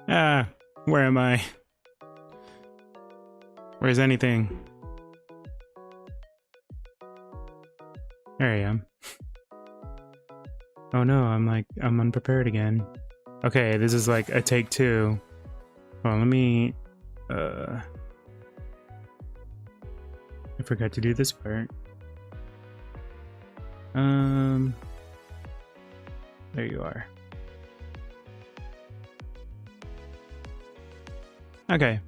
Ah, where am I? Where's anything? There I am. Oh no, I'm unprepared again. Okay, this is like a take two. Well, let me, I forgot to do this part. There you are. Okay.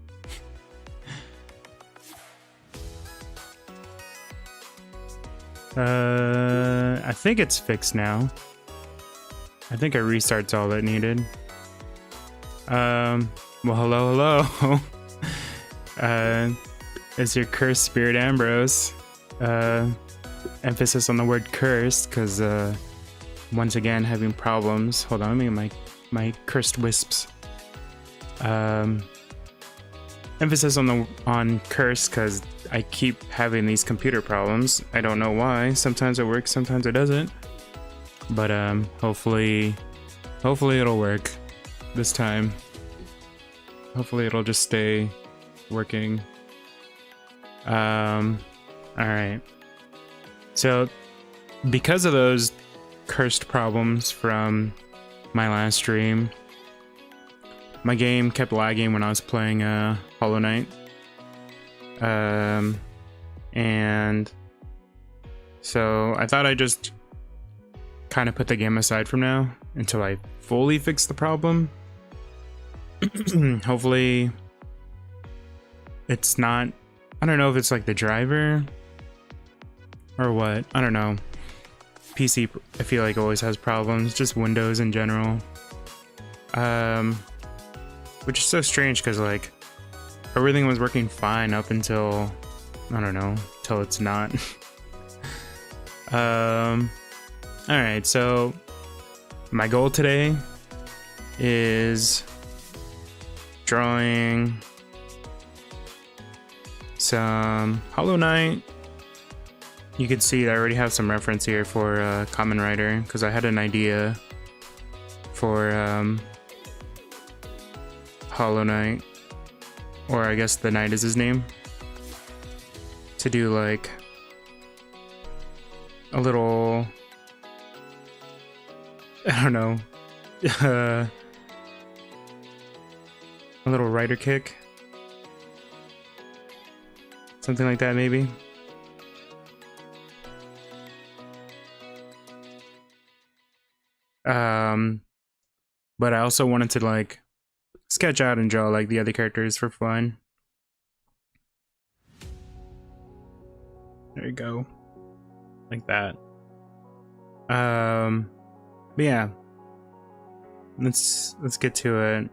I think it's fixed now. I think a restart's all it needed. Well, hello. It's your cursed spirit Ambrose. Emphasis on the word cursed, because once again having problems. Hold on, let me get my cursed wisps. Emphasis on cursed, because I keep having these computer problems. I don't know why. Sometimes it works, sometimes it doesn't. But hopefully it'll work this time. Hopefully it'll just stay working. Alright. So, because of those cursed problems from my last stream, my game kept lagging when I was playing HollowKnight. And so I thought I'd just kind of put the game aside from now until I fully fix the problem. Hopefully it's not, I don't know if it's like the driver or what, I don't know. PC, I feel like always has problems, just Windows in general. Which is so strange because like everything was working fine up until, I don't know, till it's not. Alright, so my goal today is drawing some HollowKnight. You can see I already have some reference here for KamenRider because I had an idea for HollowKnight, or I guess TheKnight is his name, to do like a little, I don't know, a little rider kick, something like that maybe. But I also wanted to like sketch out and draw like the other characters for fun. There you go, like that. But yeah, let's get to it.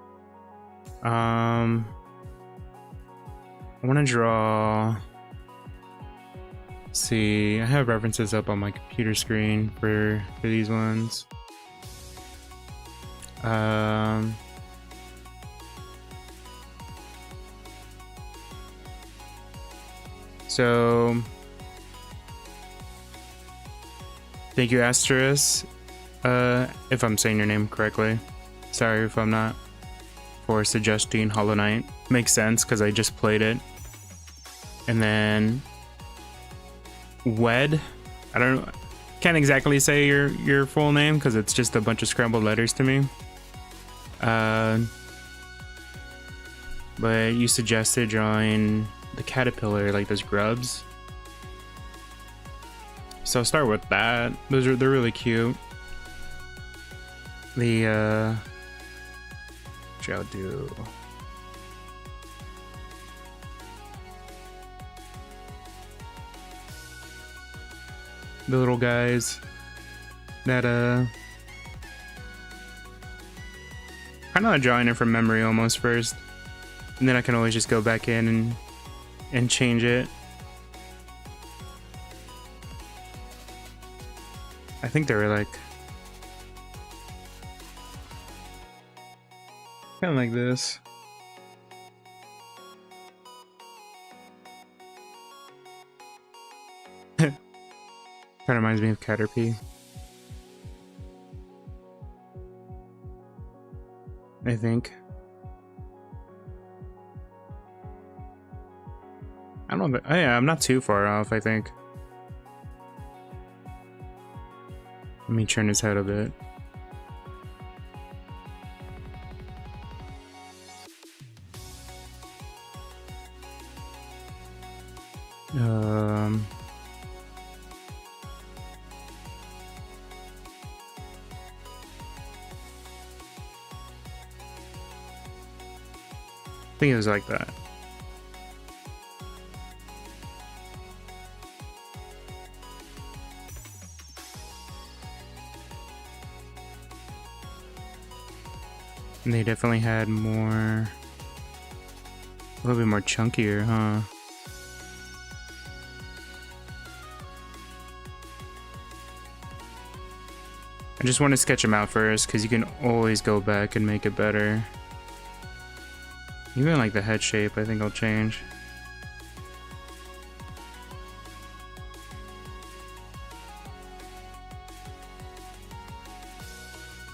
I want to draw. Let's see, I have references up on my computer screen for these ones. So thank you, Asterisk, if I'm saying your name correctly. Sorry if I'm not, for suggesting HollowKnight. Makes sense because I just played it. And then Wed, I don't know, can't exactly say your full name because it's just a bunch of scrambled letters to me. But you suggested drawing the caterpillar, like those grubs. So I'll start with that. They're really cute. The which I'll do. The little guys that kind of drawing it from memory almost first, and then I can always just go back in and change it. I think they were like kind of like this. Kind of reminds me of Caterpie, I think. I don't know, but, oh yeah, I'm not too far off, I think. Let me turn his head a bit. I think it was like that. And they definitely had more, a little bit more chunkier, huh? I just want to sketch them out first, because you can always go back and make it better. Even like the head shape, I think I'll change.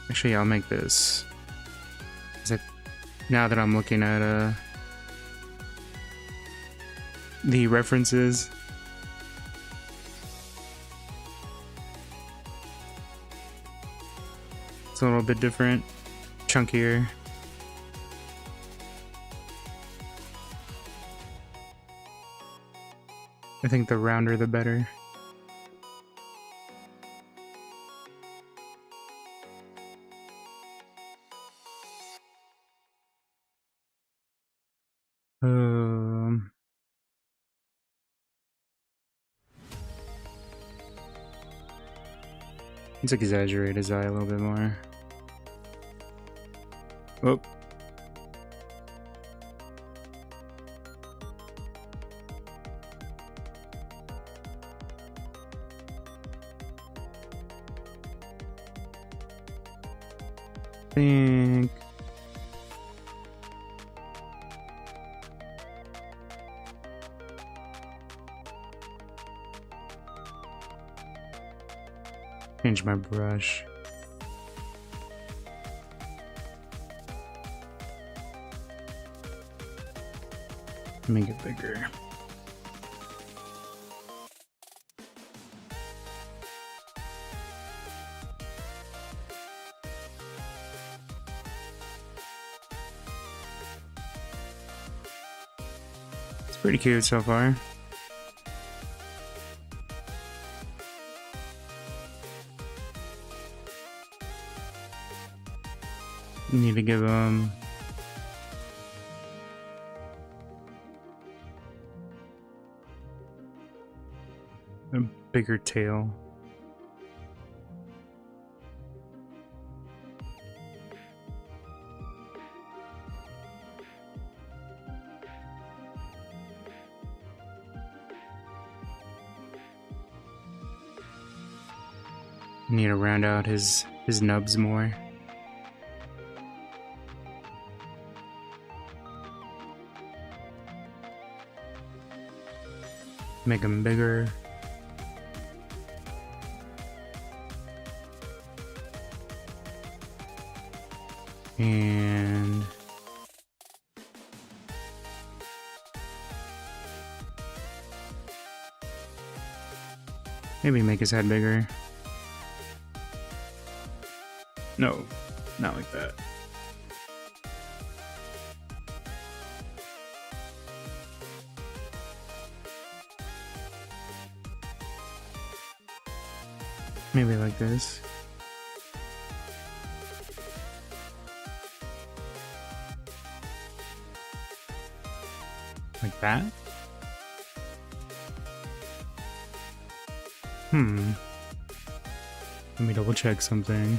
Actually, I'll make this. Now that I'm looking at the references, it's a little bit different, chunkier. I think the rounder the better. Let's exaggerate his eye a little bit more. Oh. Think. Change my brush. Make it bigger. It's pretty cute so far. Need to give him a bigger tail. Need to round out his nubs more. Make them bigger. And maybe make his head bigger. No, not like that. Maybe like this. Like that? Let me double check something.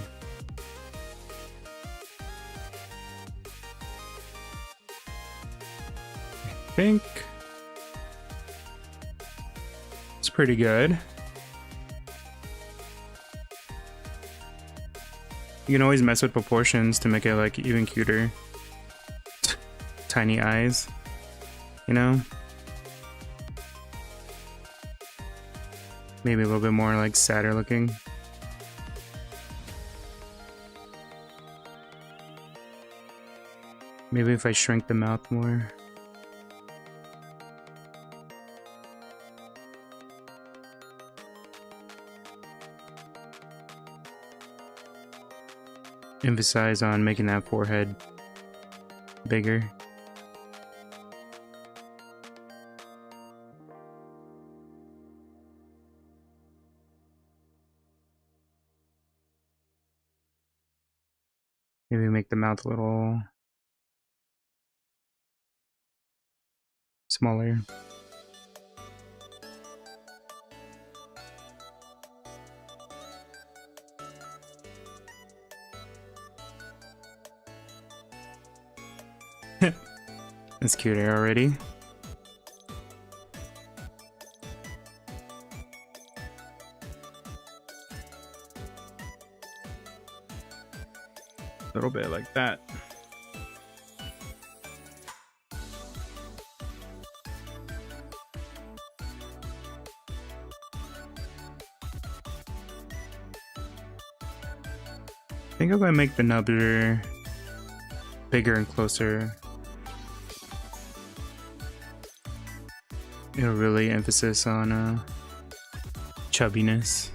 I think it's pretty good. You can always mess with proportions to make it like even cuter. Tiny eyes, you know? Maybe a little bit more like sadder looking. Maybe if I shrink the mouth more. emphasize on making that forehead bigger. Maybe make the mouth a little smaller. That's cuter already. A little bit like that. I think I'm gonna make the nubber bigger and closer. It'll really emphasis on chubbiness.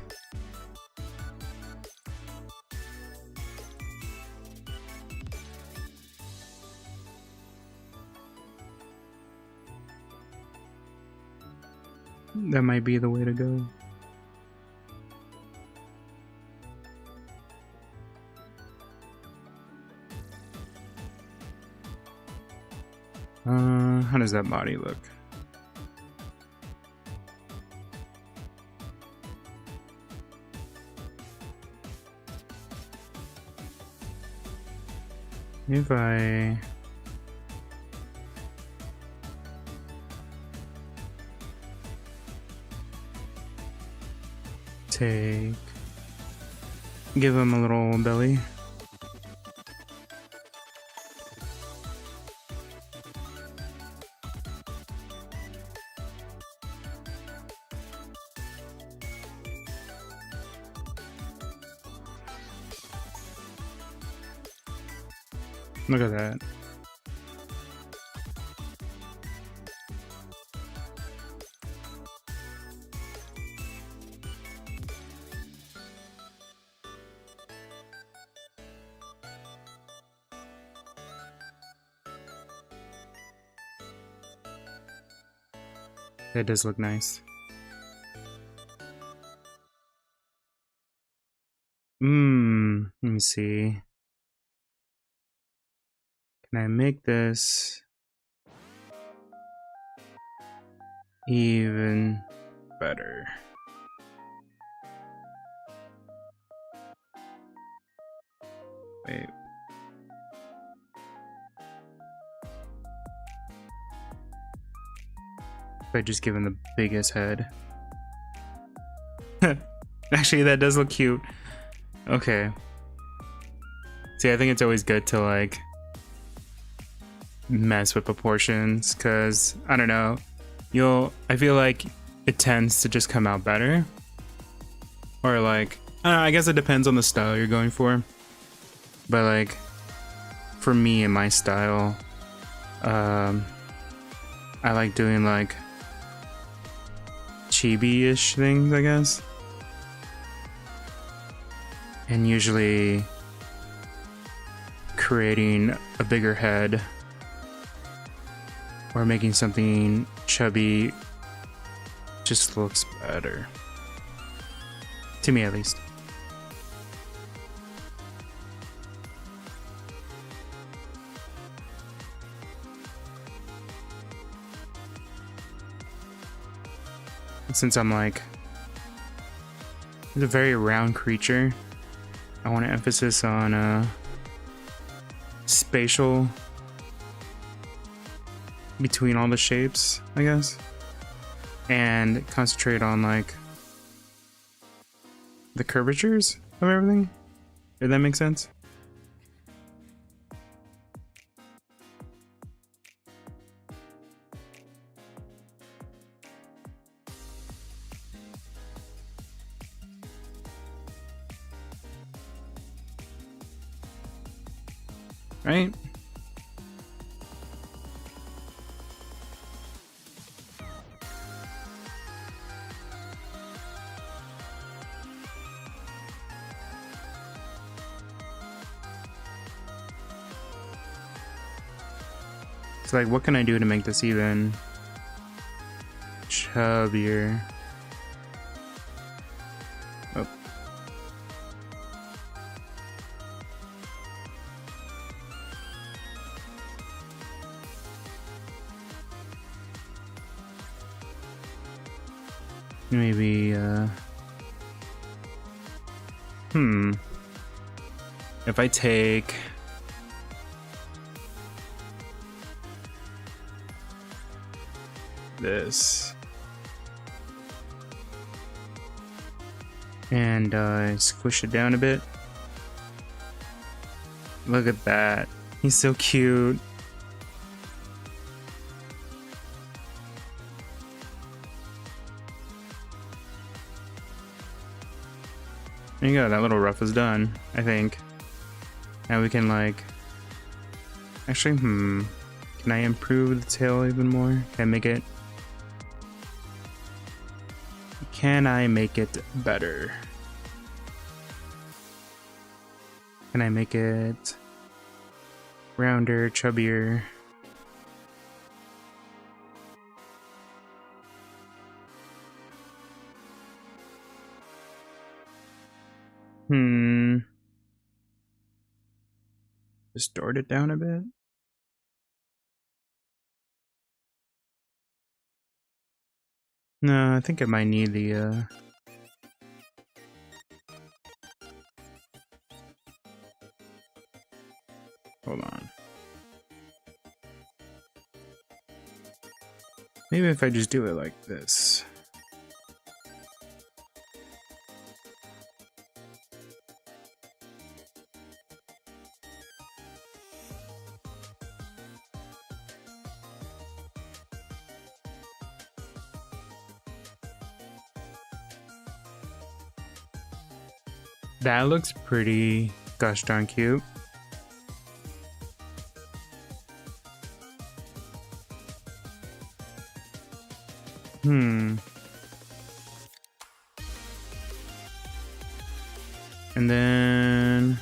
That might be the way to go. How does that body look? If I give him a little belly. Look at that. That does look nice. Let me see. Can I make this even better? Wait. If I just give him the biggest head. Actually, that does look cute. Okay. See, I think it's always good to like mess with proportions, because I don't know, I feel like it tends to just come out better, or like I don't know, I guess it depends on the style you're going for, but like for me and my style, I like doing like chibi-ish things, I guess, and usually creating a bigger head or making something chubby just looks better. To me, at least. And since I'm like, it's a very round creature, I want to emphasis on spatial between all the shapes, I guess, and concentrate on like the curvatures of everything. Did that make sense? Right? So like, what can I do to make this even chubbier? Oh. Maybe, if I take this and squish it down a bit. Look at that. He's so cute. There you go, that little ruff is done, I think. Now we can like... Actually, can I improve the tail even more? Can I make it... Can I make it better? Can I make it rounder, chubbier? Distort it down a bit. No, I think I might need the hold on. Maybe if I just do it like this. That looks pretty gosh darn cute. And then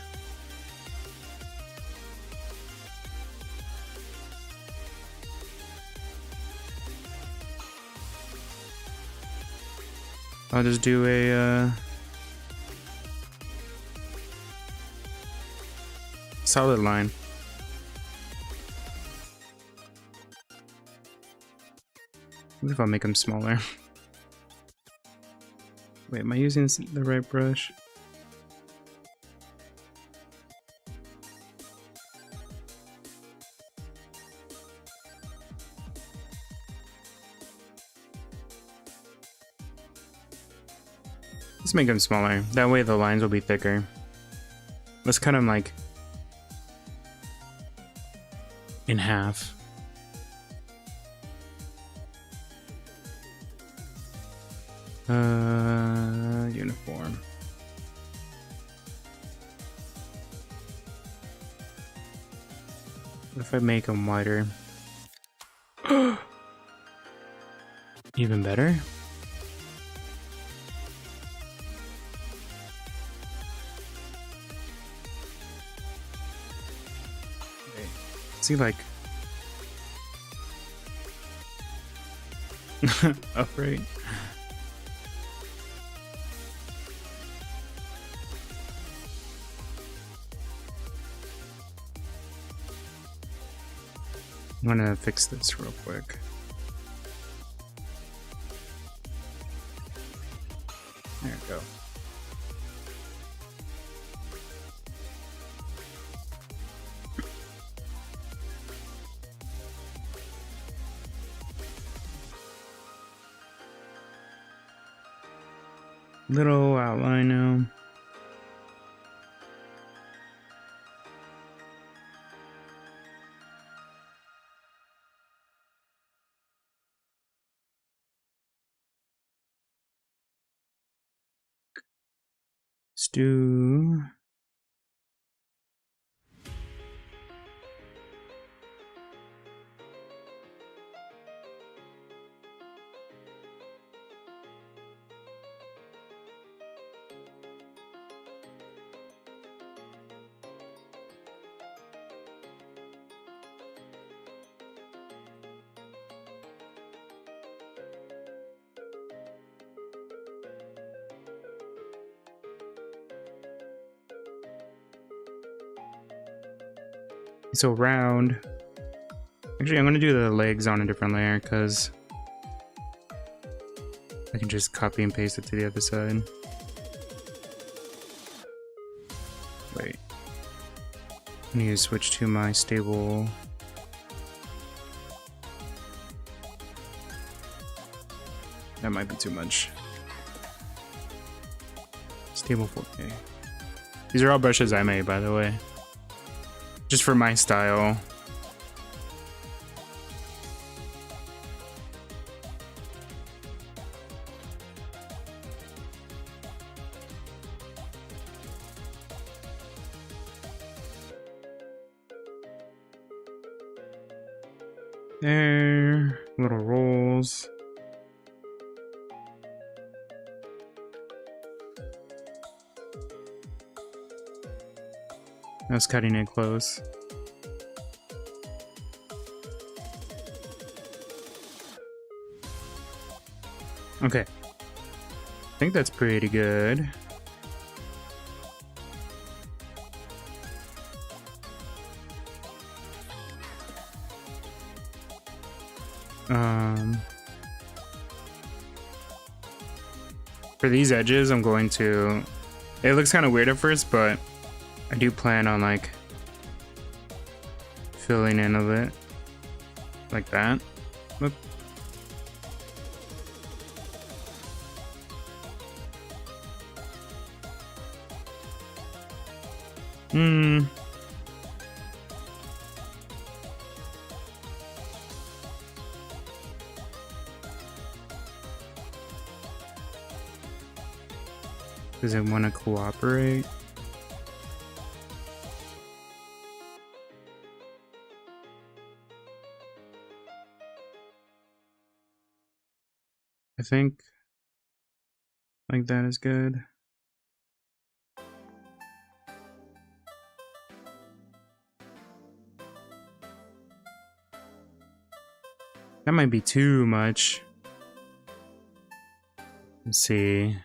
I'll just do a solid line. What if I'll make them smaller? Wait, am I using the right brush? Let's make them smaller. That way the lines will be thicker. Let's cut them like in half. Uniform. What if I make them wider? Even better? See, like upright. I'm gonna fix this real quick. There we go. Little outline now. Stew. So round. Actually, I'm gonna do the legs on a different layer because I can just copy and paste it to the other side. Wait. I need to switch to my stable. That might be too much. Stable 4K. These are all brushes I made, by the way. Just for my style. There, little rolls. I was cutting it close. Okay. I think that's pretty good. For these edges, I'm going to... It looks kind of weird at first, but I do plan on like filling in a bit like that. Look. Does it want to cooperate? I think like that is good. That might be too much. Let's see.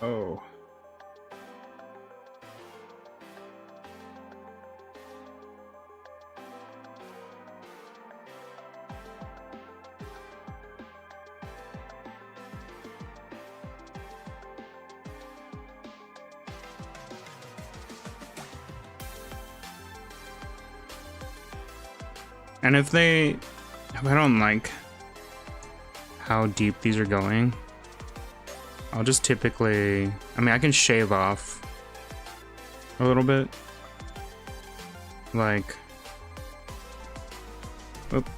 Oh. And if I don't like how deep these are going, I'll just typically, I mean, I can shave off a little bit. Like, oop.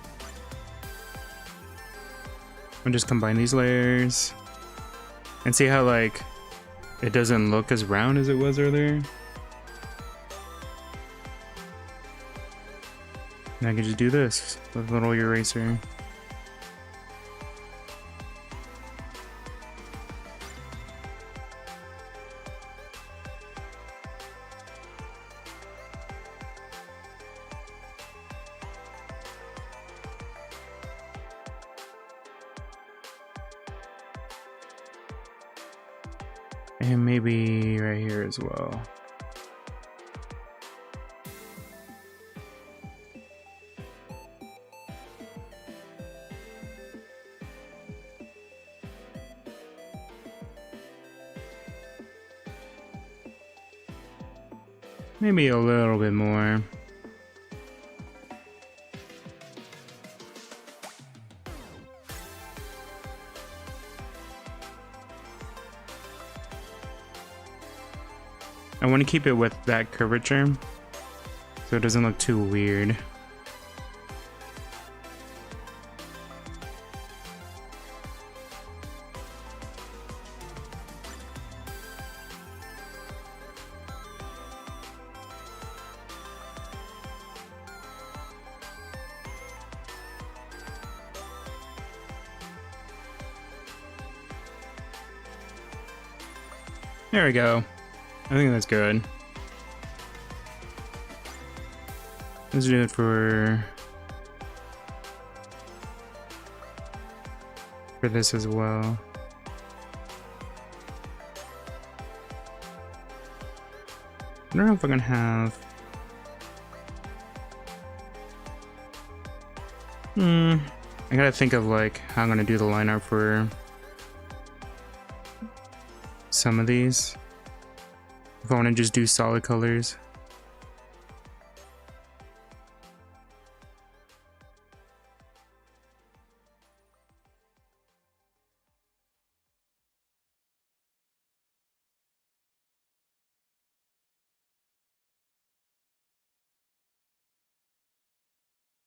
I'll just combine these layers and see how like it doesn't look as round as it was earlier. And I can just do this with a little eraser. And maybe right here as well. Maybe a little bit more. I want to keep it with that curvature so it doesn't look too weird. There we go. I think that's good. Let's do it for this as well. I don't know if I'm gonna have... I gotta think of like how I'm gonna do the line art for some of these. If I want to just do solid colors.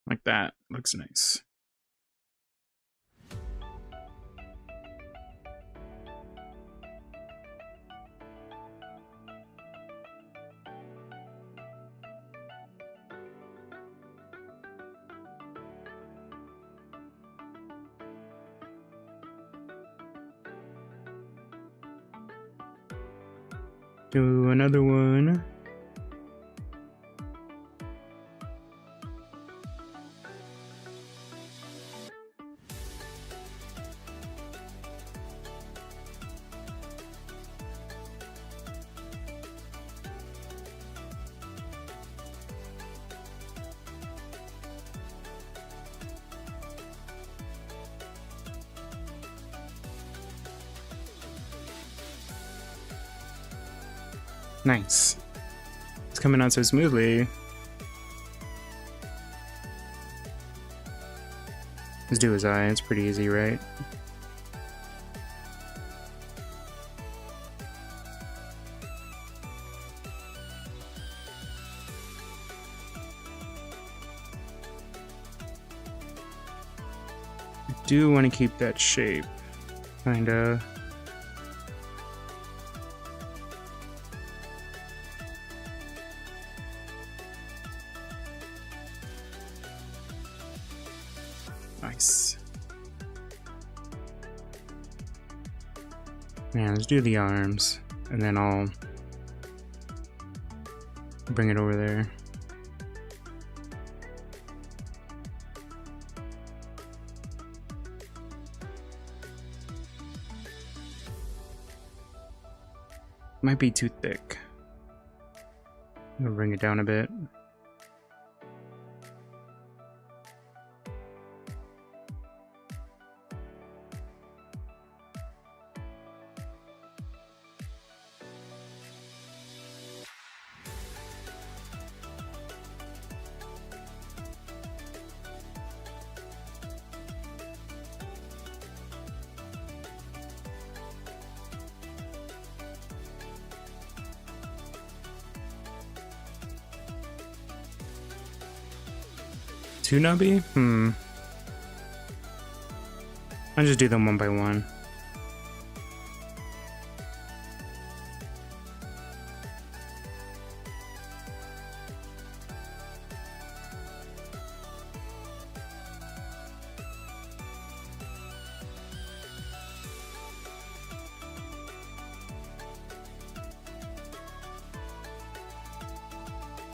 Like that. Looks nice. Do another one. Nice. It's coming out so smoothly. Let's do his eye. It's pretty easy, right? I do want to keep that shape. Kinda. Nice. Yeah, let's do the arms, and then I'll bring it over there. Might be too thick. I'm gonna bring it down a bit. Two nubby? I'll just do them one by one.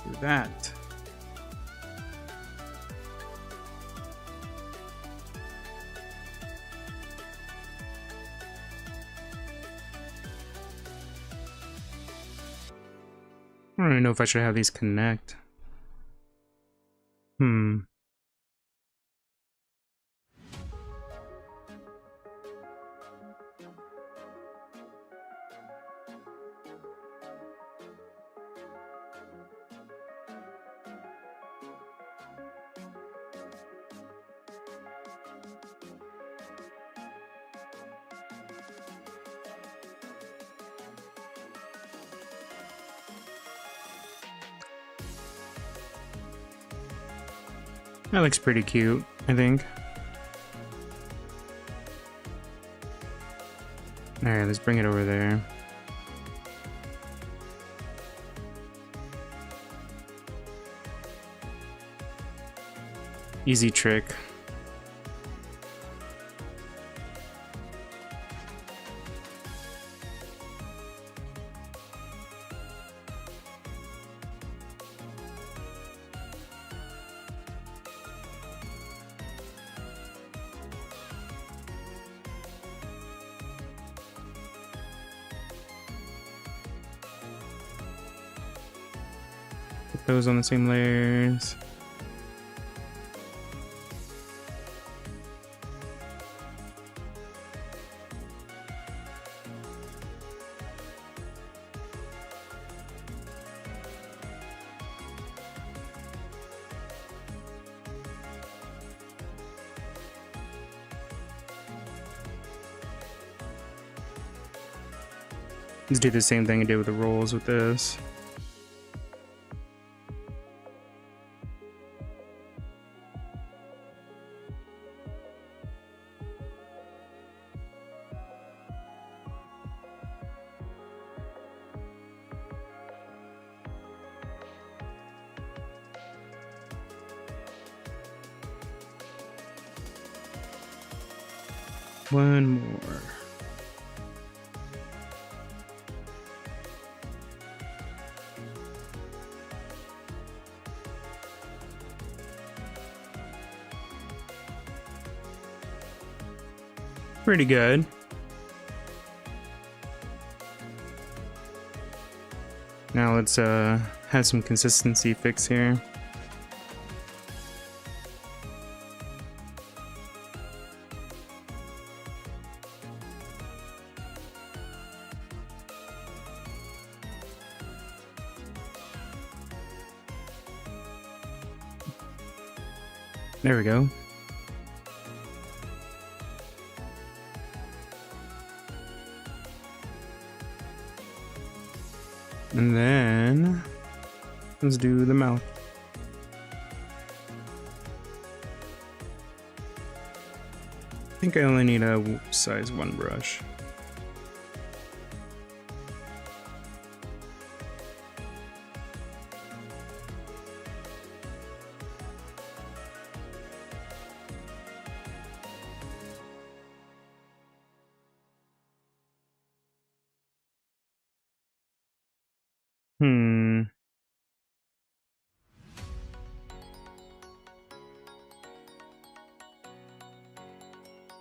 Do that. I don't even know if I should have these connect. That looks pretty cute, I think. Alright, let's bring it over there. Easy trick. those on the same layers. Let's do the same thing I did with the rolls with this. One more. Pretty good. Now let's have some consistency fix here. There we go. And then let's do the mouth. I think I only need a size 1 brush.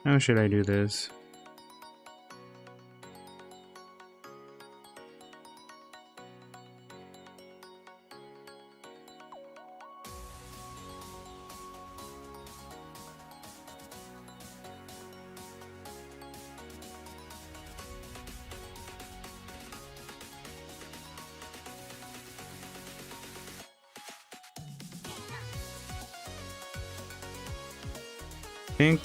How should I do this? Pink.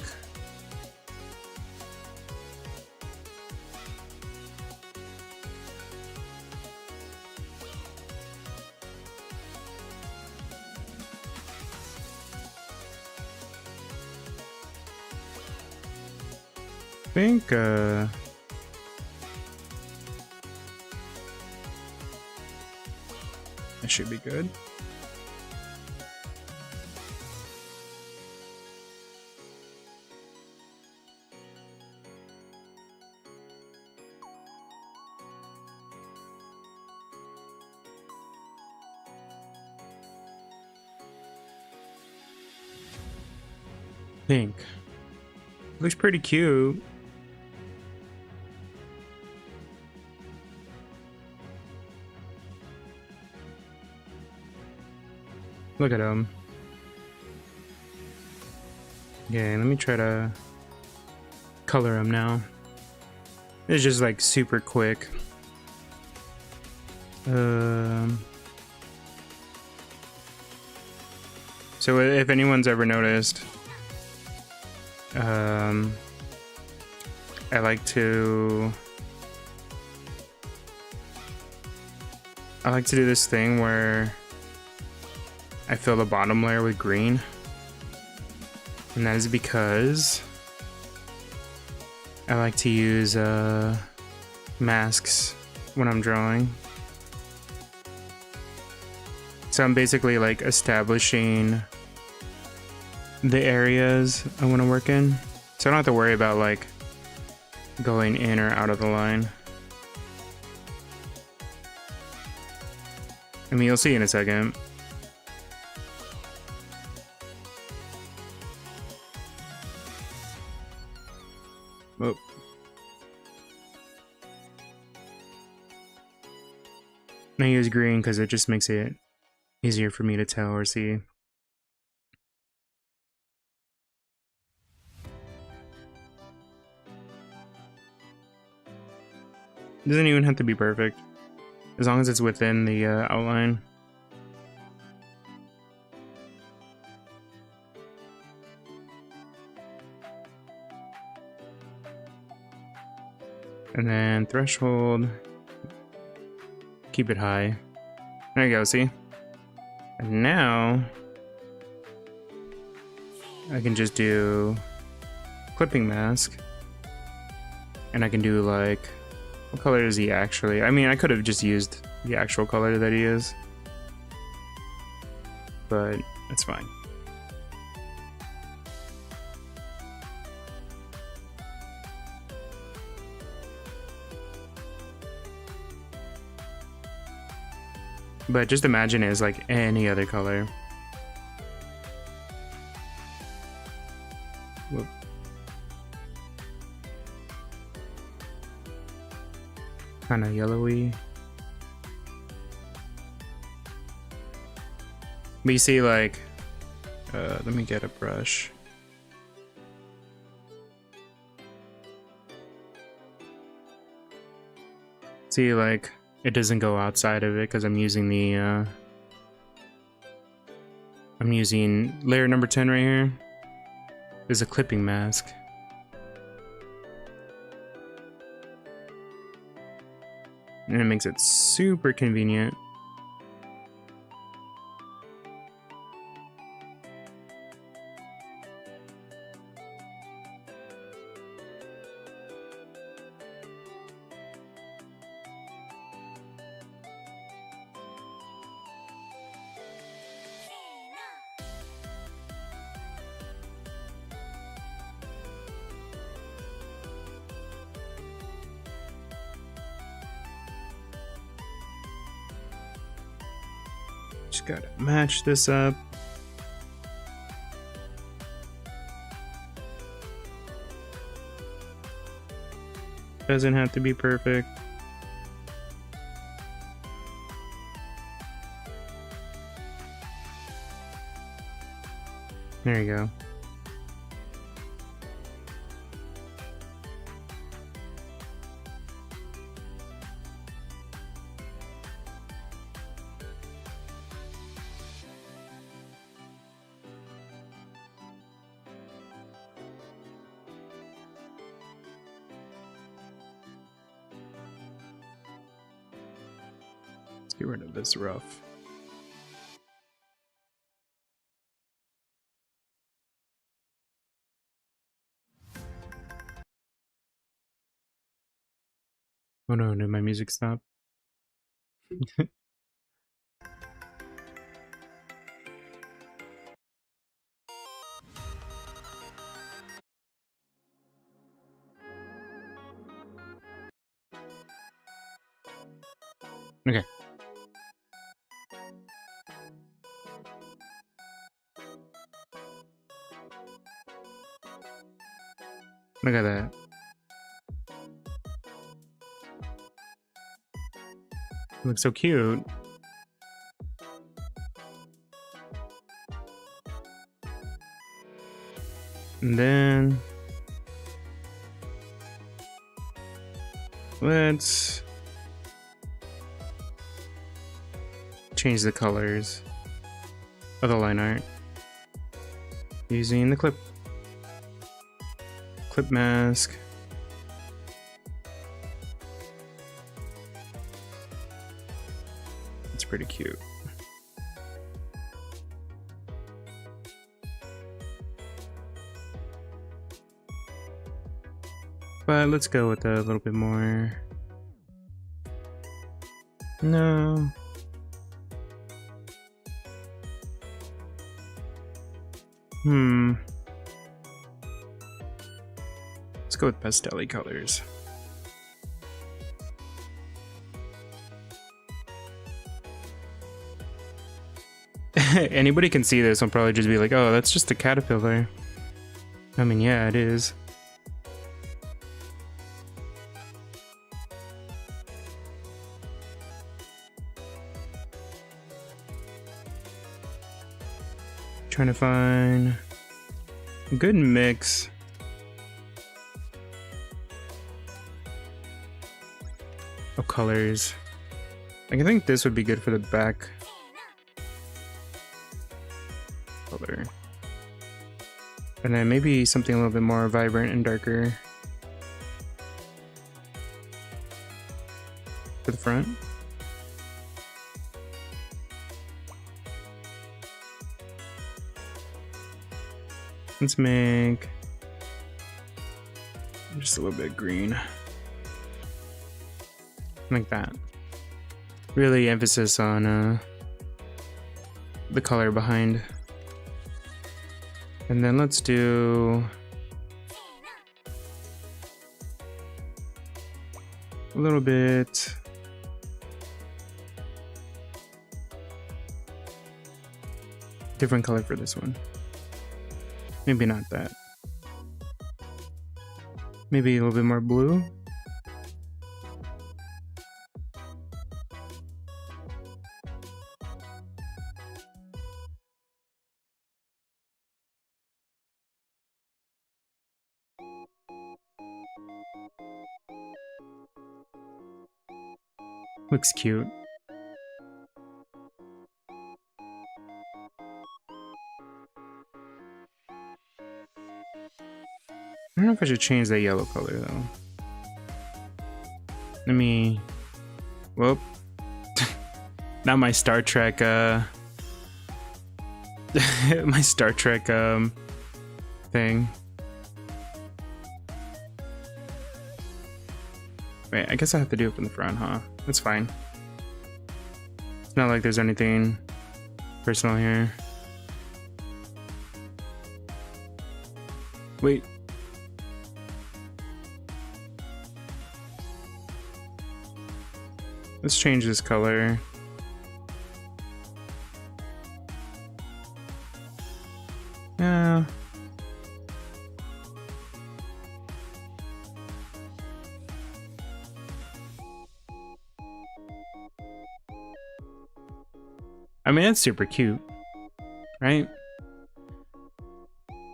I think that should be good. Pink. Looks pretty cute. Look at him. Okay, let me try to color him now. It's just like super quick. So if anyone's ever noticed, I like to do this thing where I fill the bottom layer with green, and that is because I like to use masks when I'm drawing. So I'm basically like establishing the areas I want to work in, so I don't have to worry about like going in or out of the line. I mean, you'll see in a second. Oh. I use green because it just makes it easier for me to tell or see. Doesn't even have to be perfect, as long as it's within the outline. And then threshold, keep it high. There you go, see? And now I can just do clipping mask, and I can do like, what color is he actually? I mean, I could have just used the actual color that he is, but it's fine. But just imagine it as like any other color. Whoop. Kind of yellowy. But you see, like, let me get a brush. See, like, it doesn't go outside of it because I'm using the, I'm using layer number 10 right here. There's a clipping mask. And it makes it super convenient. Just gotta match this up. Doesn't have to be perfect. There you go. Get rid of this rough. Oh no, did my music stop? Okay. Look at that. Looks so cute. And then let's change the colors of the line art using the clip mask. It's pretty cute. But let's go with a little bit more. No. Let's go with pastel-y colors. Anybody can see this and probably just be like, oh, that's just a caterpillar. I mean, yeah, it is. trying to find a good mix. Of colors. Like, I think this would be good for the back color. And then maybe something a little bit more vibrant and darker for the front. Let's make just a little bit green. Like that. Really emphasis on the color behind. And then let's do a little bit different color for this one. Maybe not that. Maybe a little bit more blue. Looks cute. I don't know if I should change that yellow color though. Let me... Whoop. Not my Star Trek, my Star Trek, thing. Wait, I guess I have to do it from the front, huh? That's fine. It's not like there's anything personal here. Wait. Let's change this color. Yeah. I mean, it's super cute, right?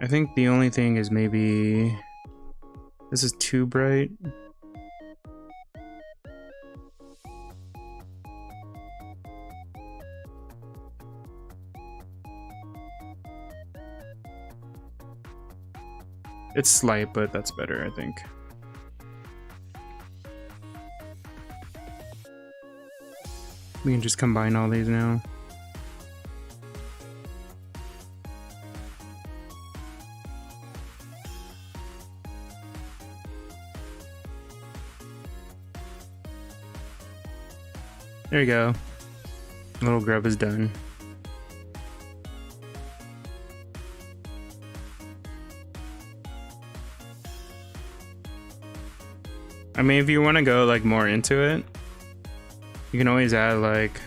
I think the only thing is maybe this is too bright. It's slight, but that's better, I think. We can just combine all these now. There you go. Little grub is done. I mean, if you want to go like more into it, you can always add like...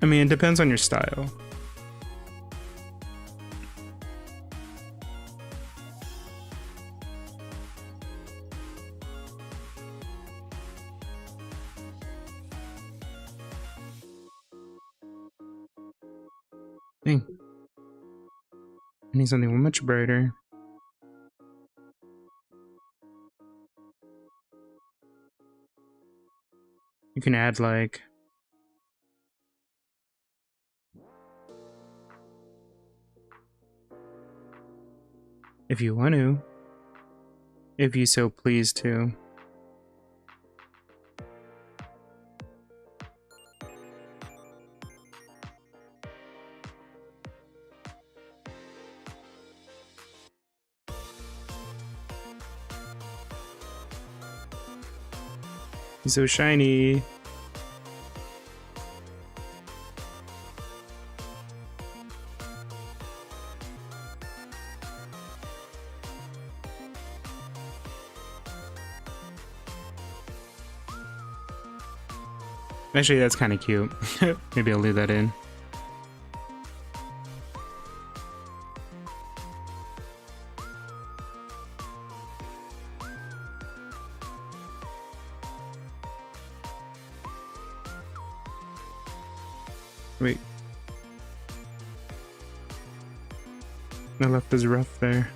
I mean, it depends on your style. Dang. I need something much brighter. You can add like... if you want to. If you so please to. He's so shiny. Actually, that's kind of cute. Maybe I'll leave that in. Wait. I left this rough there.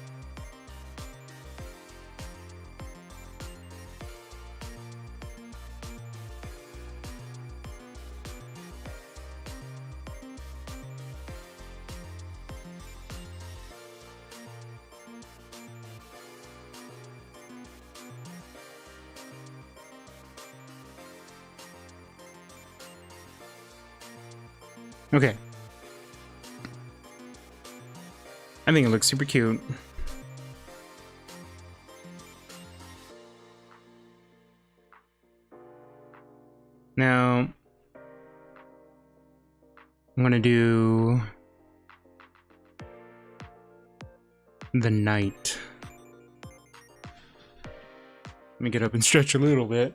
Okay. I think it looks super cute. Now, I'm gonna do TheKnight. Let me get up and stretch a little bit.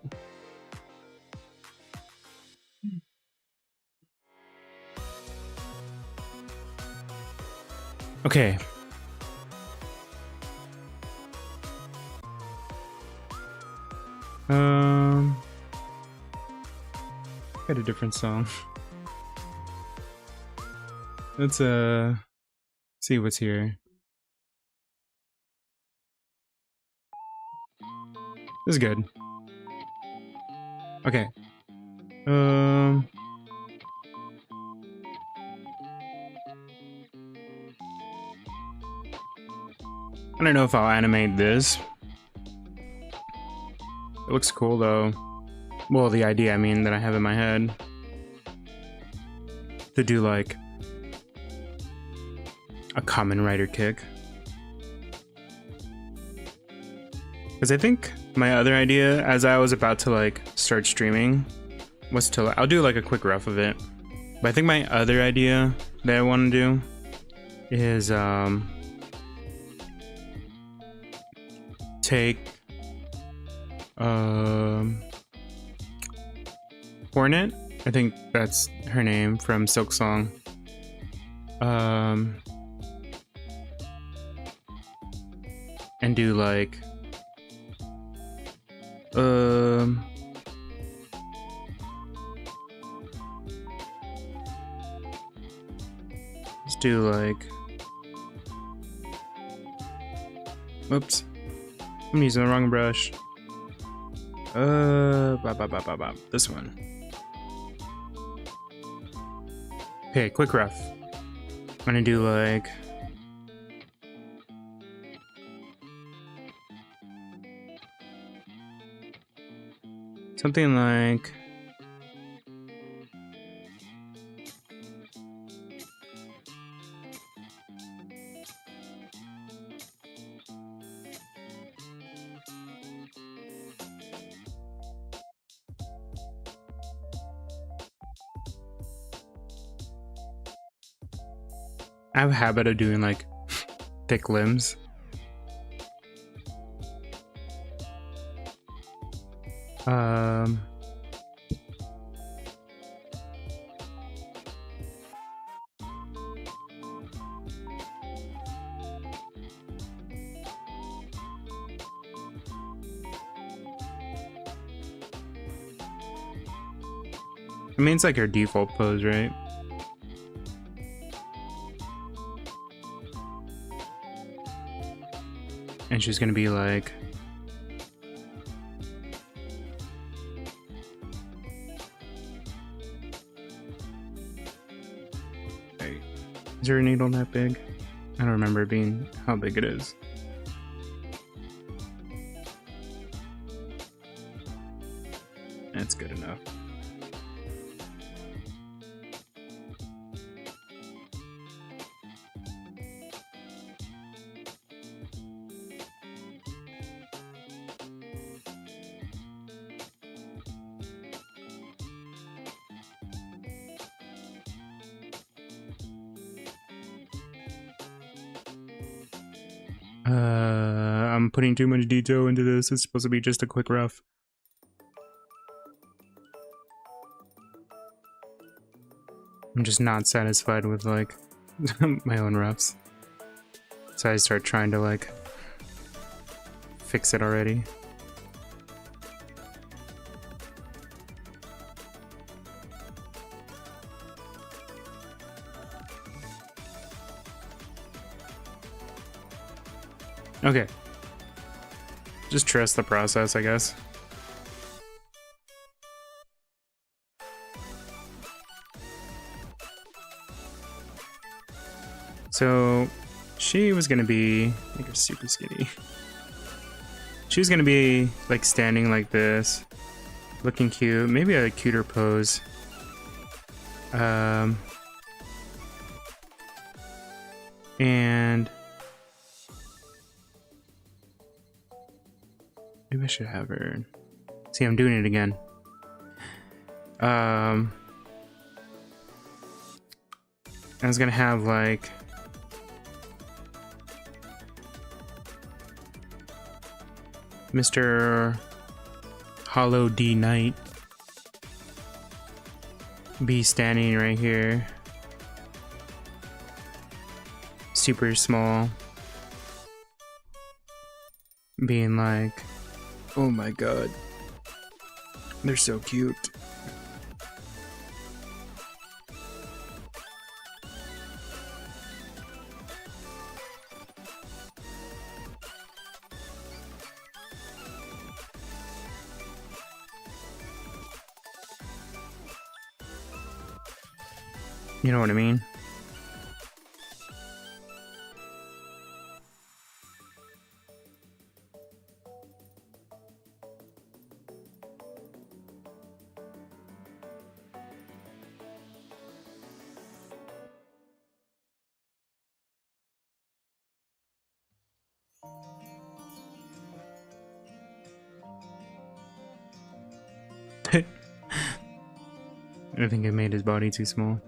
Okay. Got a different song. Let's see what's here. This is good. Okay. I don't know if I'll animate this. It looks cool though. Well, the idea, I mean, that I have in my head. To do like a KamenRider kick. Because I think my other idea, as I was about to like start streaming, was to, I'll do like a quick rough of it. But I think my other idea that I want to do is take Hornet, I think that's her name from Silk Song. And do like let's do like, whoops, I'm using the wrong brush. This one. Okay, quick rough. I'm gonna do like something like I have a habit of doing like thick limbs. I mean, it's like her default pose, right? And she's gonna be like, hey, is her needle that big? I don't remember it being how big it is. That's good enough. I'm putting too much detail into this. It's supposed to be just a quick rough. I'm just not satisfied with like my own roughs. So I start trying to like fix it already. Okay. Just trust the process, I guess. So she was gonna be, make her super skinny. She was gonna be like standing like this, looking cute, maybe a cuter pose. And maybe I should have her. See, I'm doing it again. I was gonna have like Mr. HollowKnight be standing right here. Super small. Being like, oh my god. They're so cute. You know what I mean? I think I made his body too small.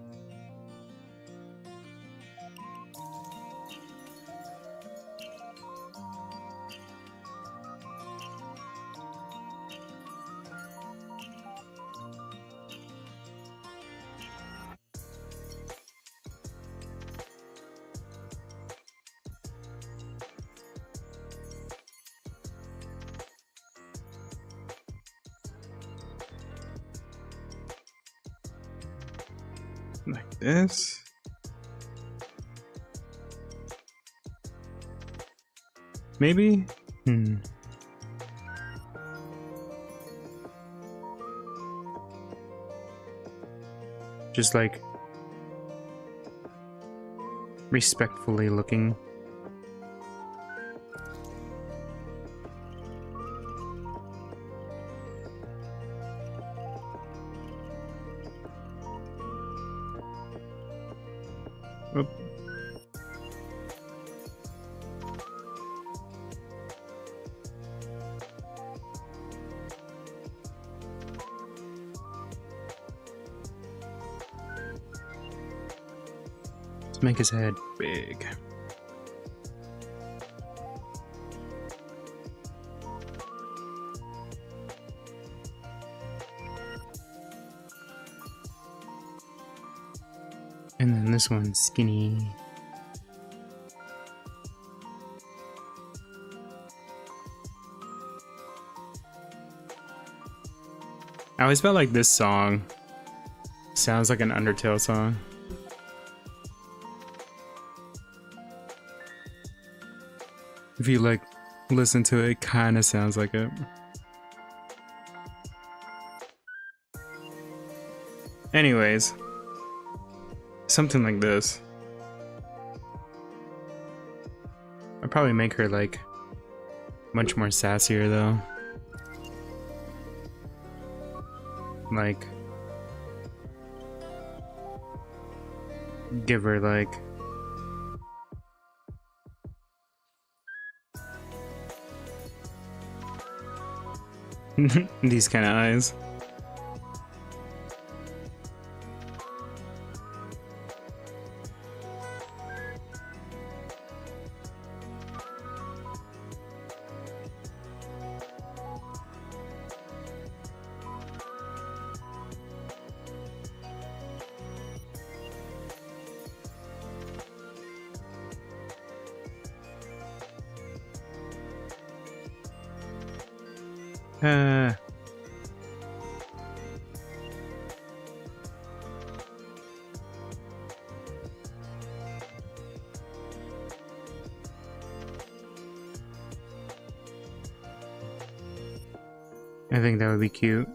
Like this. Maybe? Just like respectfully looking. Oop. Let's make his head big. And then this one's skinny. I always felt like this song sounds like an Undertale song. If you like listen to it, it kind of sounds like it. Anyways, something like this. I'd probably make her like much more sassier though. Like give her like these kind of eyes. I think that would be cute.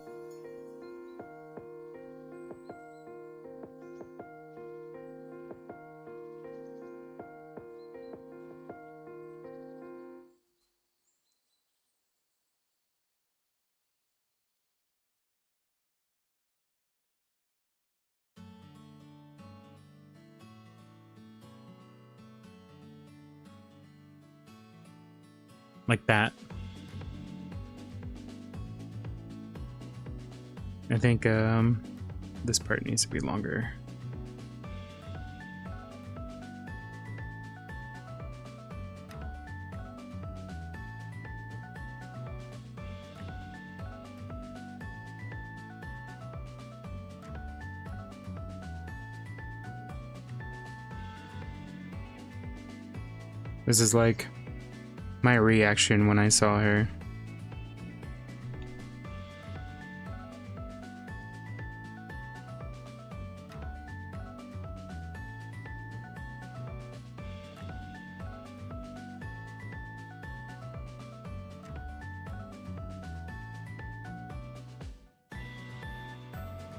Like that. I think this part needs to be longer. This is like my reaction when I saw her.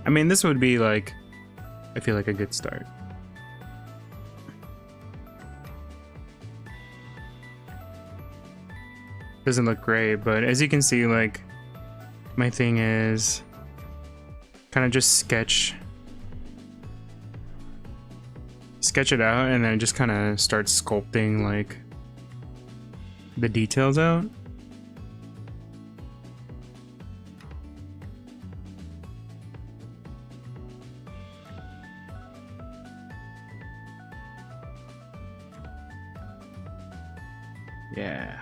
I mean, this would be like, I feel like a good start. Doesn't look great, but as you can see, like, my thing is kind of just sketch it out and then just kind of start sculpting like the details out. Yeah.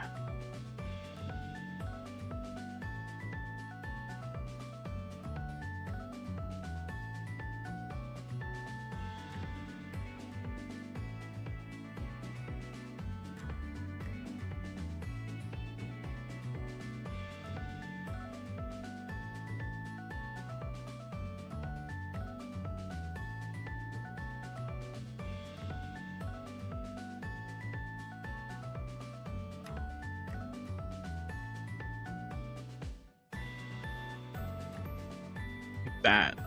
That.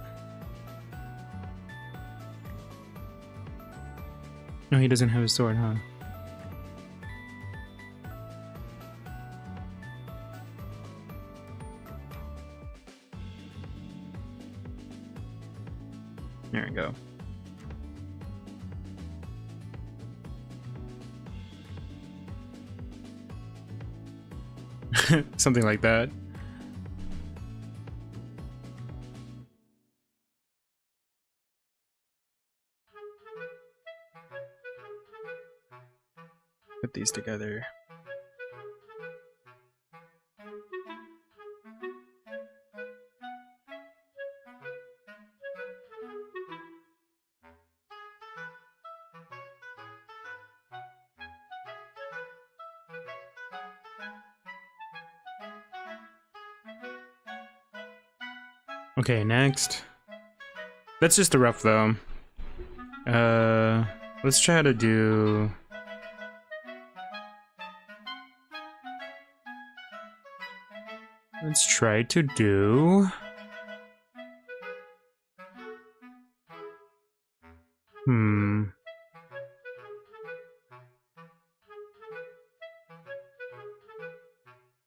No, he doesn't have a sword, huh? There we go. Something like that. Put these together. Okay, next. That's just a rough though. Let's try to do. Let's try to do.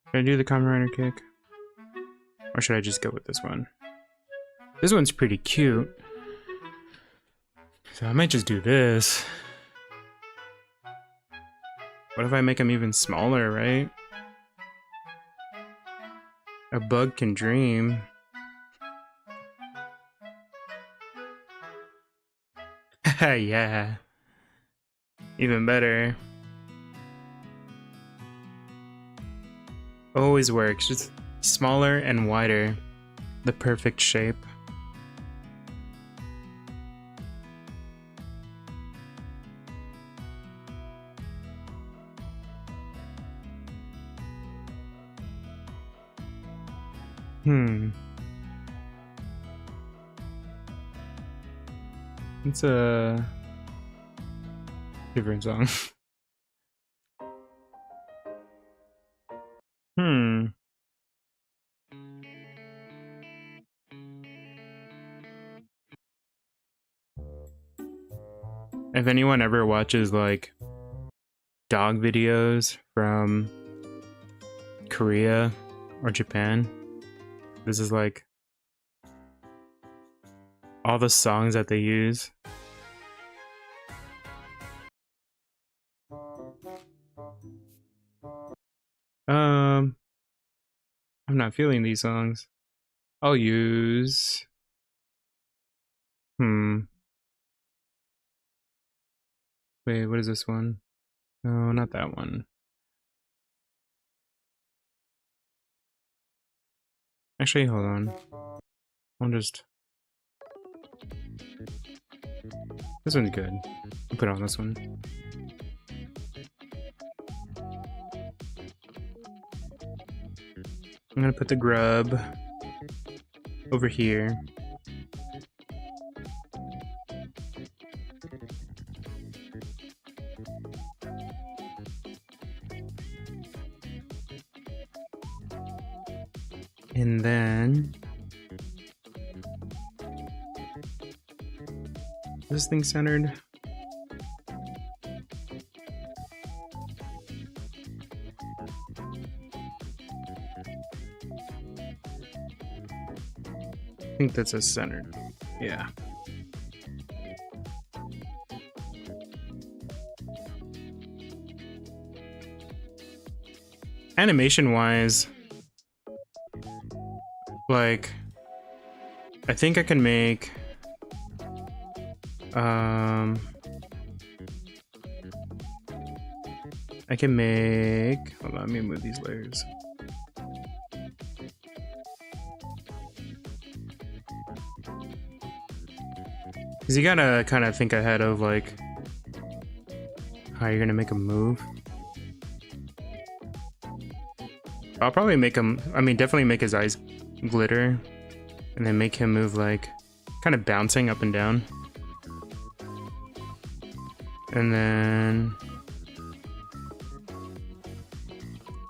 Should I do the KamenRider kick? Or should I just go with this one? This one's pretty cute. So I might just do this. What if I make him even smaller, right? A bug can dream. Yeah. Even better. Always works. Just smaller and wider. The perfect shape. It's a different song. If anyone ever watches like dog videos from Korea or Japan, this is like all the songs that they use. I'm not feeling these songs. I'll use wait, what is this one? No, not that one. Actually, hold on. I'll just... This one's good. I'll put on this one. I'm gonna put the grub over here. And then... Is this thing centered? I think that's a centered. Yeah. Animation wise, like, I think I can make I can make, hold on, let me move these layers. Cause you gotta kind of think ahead of like how you're gonna make a move. I'll probably make him, I mean, definitely make his eyes glitter and then make him move like kind of bouncing up and down. And then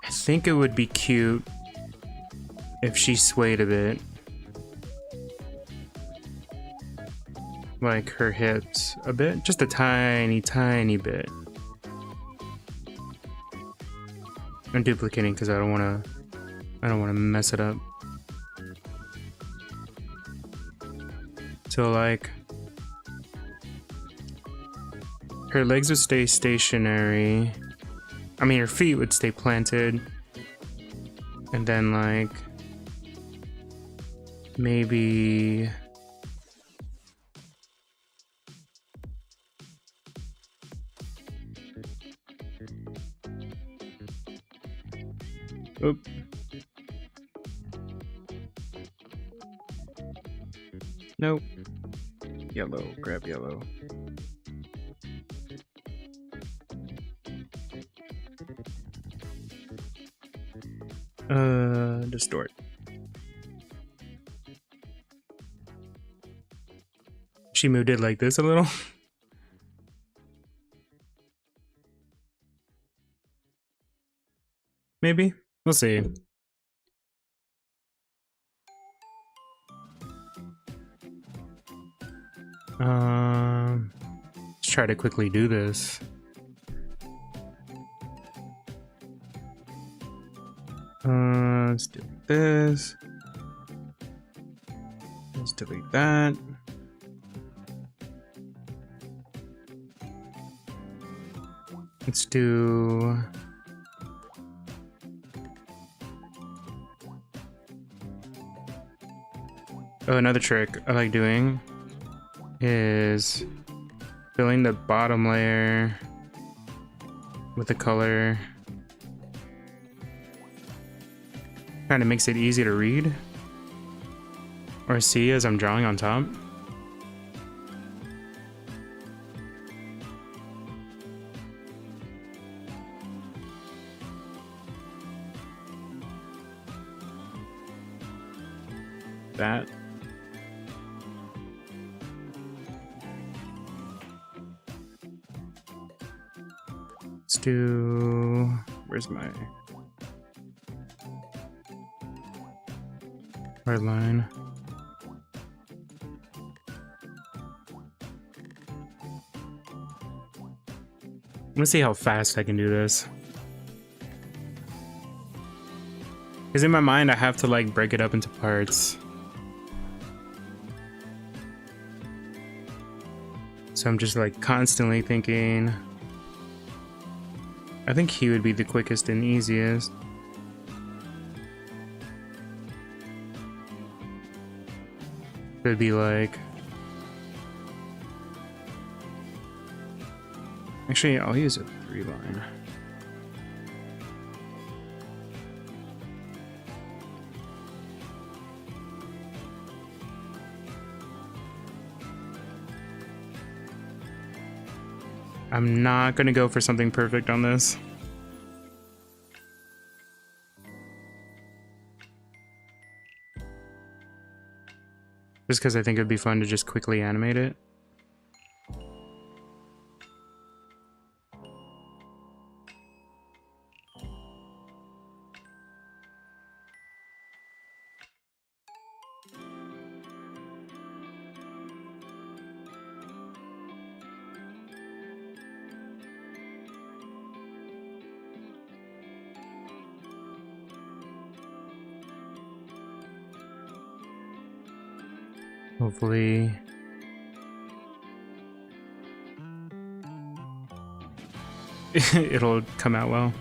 I think it would be cute if she swayed a bit. Like her hips a bit, just a tiny bit. I'm duplicating because I don't want to mess it up. So like her legs would stay stationary. I mean, her feet would stay planted. And then like maybe oop. Nope. Yellow, grab yellow. Distort. She moved it like this a little. Maybe. We'll see. Let's try to quickly do this. Let's delete this. Let's delete that. Let's do... Oh, another trick I like doing is filling the bottom layer with the color. Kind of makes it easy to read or see as I'm drawing on top. That. Let's do, where's my red line? Let's see how fast I can do this. Because in my mind, I have to like break it up into parts. So I'm just like constantly thinking. I think he would be the quickest and easiest. It'd be like... Actually, I'll use a 3-line. I'm not gonna go for something perfect on this. Just because I think it'd be fun to just quickly animate it. Hopefully it'll come out well.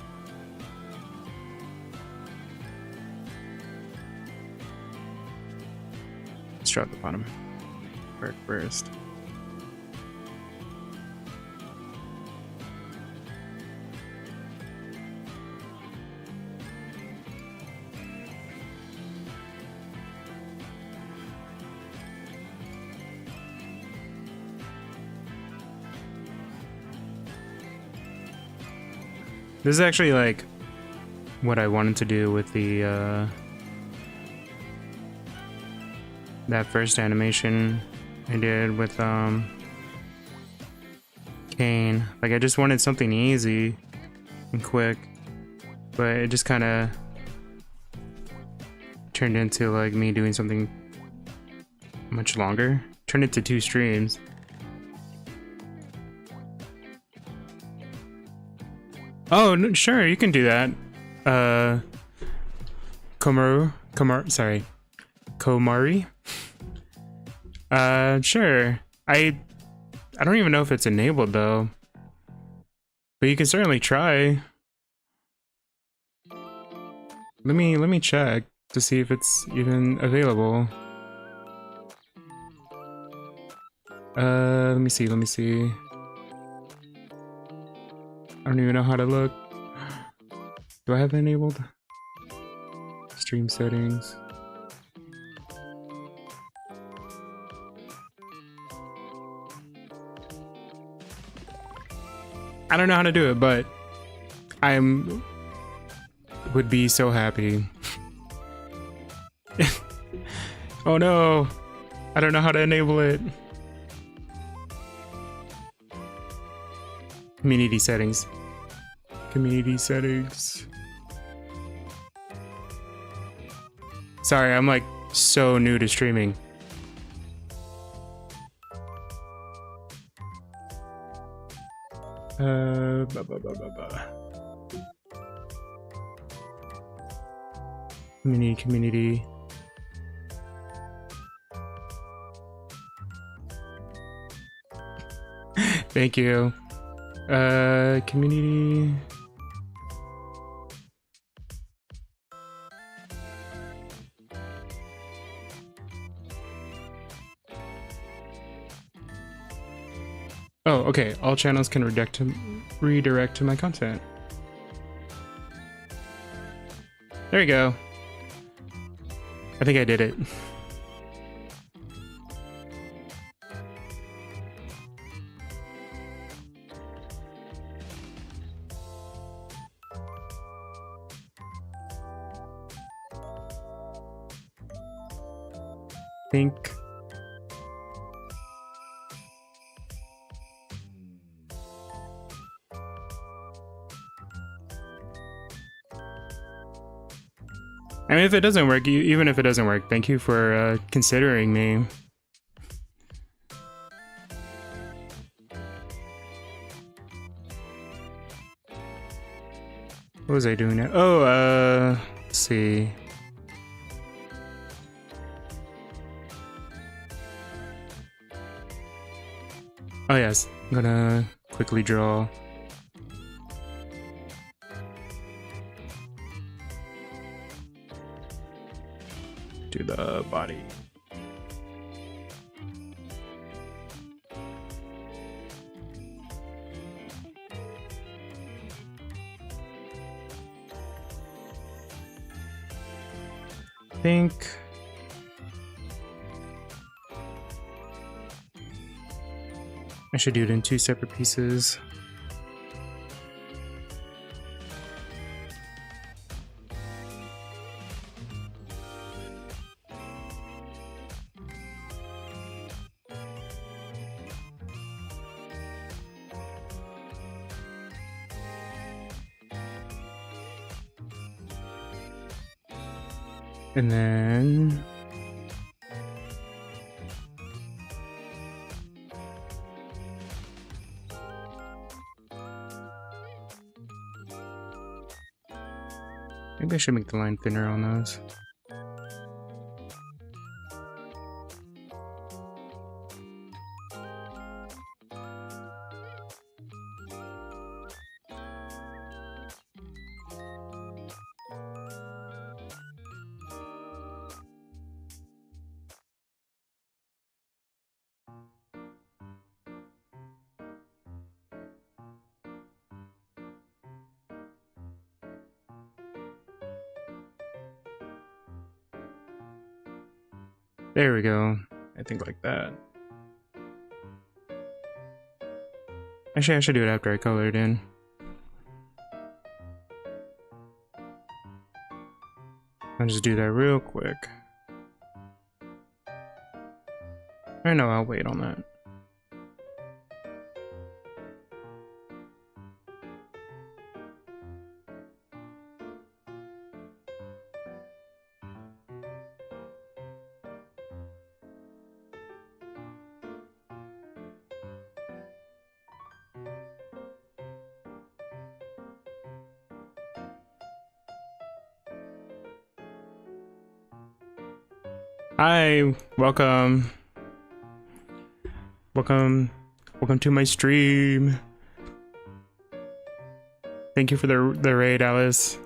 Let's draw at the bottom part first. This is actually like what I wanted to do with the that first animation I did with Kane. Like I just wanted something easy and quick, but it just kind of turned into like me doing something much longer. Turned it to 2 streams. Oh, no, sure, you can do that. Komari? Sure. I don't even know if it's enabled though. But you can certainly try. Let me check to see if it's even available. Let me see. I don't even know how to look. Do I have it enabled? Stream settings. I don't know how to do it, but would be so happy. Oh no, I don't know how to enable it. Community settings. Community settings. Sorry, I'm like so new to streaming. Community. Thank you. Community. Oh, okay. All channels can redirect to my content. There you go. I think I did it. Think. I mean, if it doesn't work, even if it doesn't work, thank you for considering me. What was I doing now? Oh, let's see. Oh yes, I'm gonna quickly draw. Do the body. Think I should do it in 2 separate pieces. And then maybe I should make the line thinner on those. There we go. I think like that. Actually, I should do it after I color it in. I'll just do that real quick. I know, I'll wait on that. Hi, welcome to my stream. Thank you for the raid, Alice.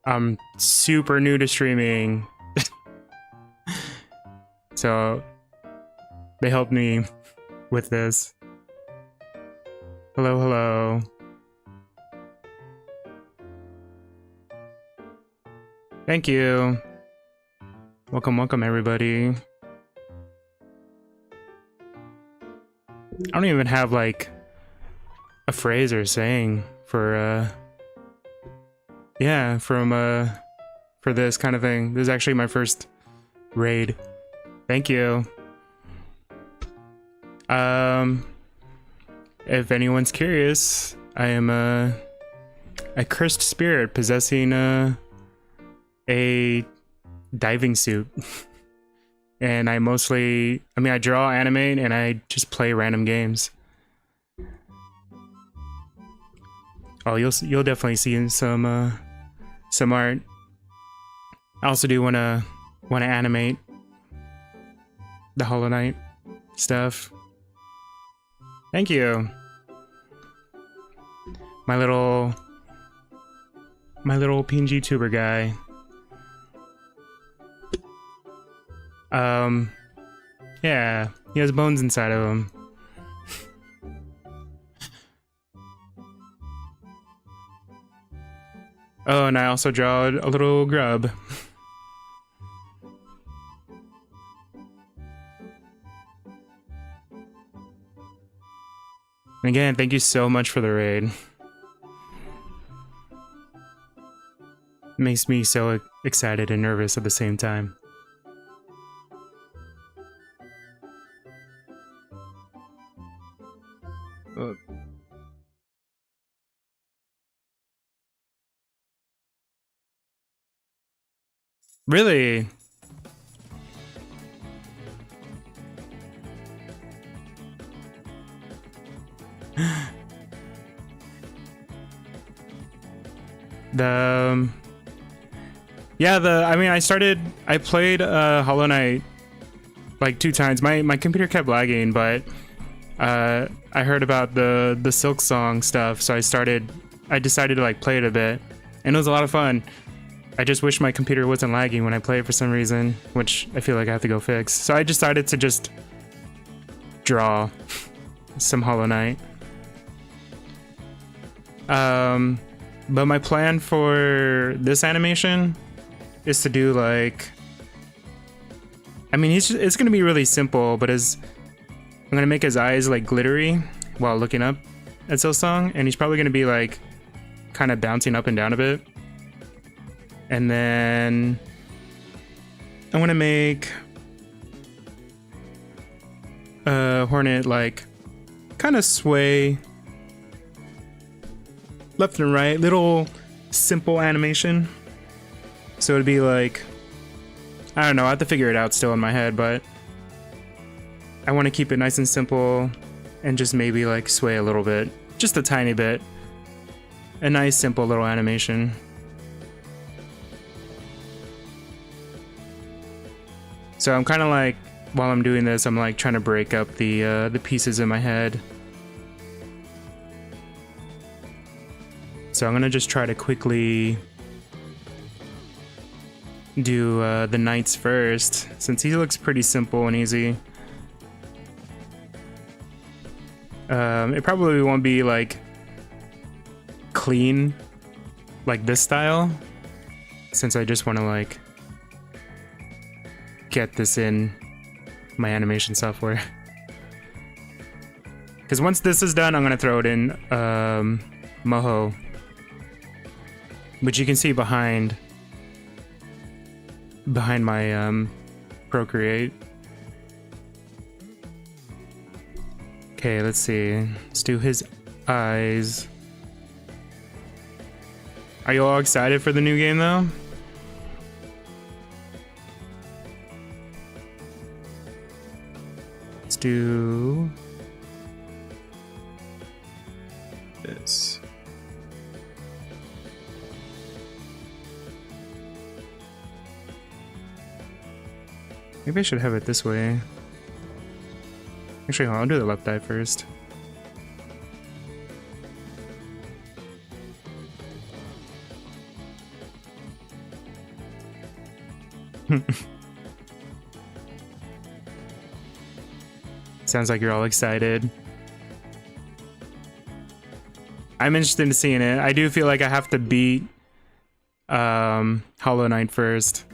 I'm super new to streaming, so they helped me with this. Hello, hello. Thank you. Welcome, welcome, everybody. I don't even have like a phrase or saying for yeah, for this kind of thing. This is actually my first raid. Thank you. If anyone's curious, I am a cursed spirit possessing a diving suit. And I mostly, I draw, animate, and I just play random games. Oh, you'll definitely see some art. I also do wanna animate the HollowKnight stuff. Thank you. My little Pngtuber guy. Yeah, he has bones inside of him. Oh, and I also draw a little grub. And again, thank you so much for the raid. Makes me so excited and nervous at the same time. Really? I mean, I played HollowKnight like 2 times. My computer kept lagging, but I heard about the Silk Song stuff, so I decided to like play it a bit, and it was a lot of fun. I just wish my computer wasn't lagging when I play it for some reason, which I feel like I have to go fix. So I decided to just draw some HollowKnight. But my plan for this animation is to do like, I mean, it's gonna be really simple, but I'm gonna make his eyes like glittery while looking up at Silksong, and he's probably gonna be like kind of bouncing up and down a bit. And then I want to make Hornet like kind of sway left and right, little simple animation. So it'd be like, I don't know, I have to figure it out still in my head, but I want to keep it nice and simple and just maybe like sway a little bit, just a tiny bit. A nice simple little animation. So I'm kind of like, while I'm doing this, I'm like trying to break up the pieces in my head. So I'm gonna just try to quickly do the knights first, since he looks pretty simple and easy. It probably won't be like clean like this style, since I just want to like get this in my animation software. Because once this is done, I'm gonna throw it in Moho, which you can see behind my Procreate. Okay, let's see. Let's do his eyes. Are you all excited for the new game though? Let's do this. Maybe I should have it this way. Actually, hold on, I'll do the left eye first. Sounds like you're all excited. I'm interested in seeing it. I do feel like I have to beat HollowKnight first.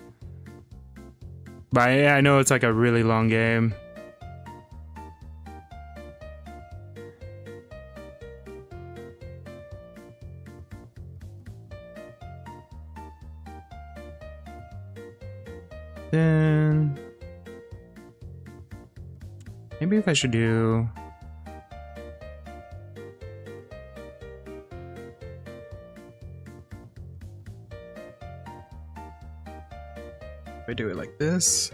But I know it's like a really long game. Then maybe if I should do if I do it like this.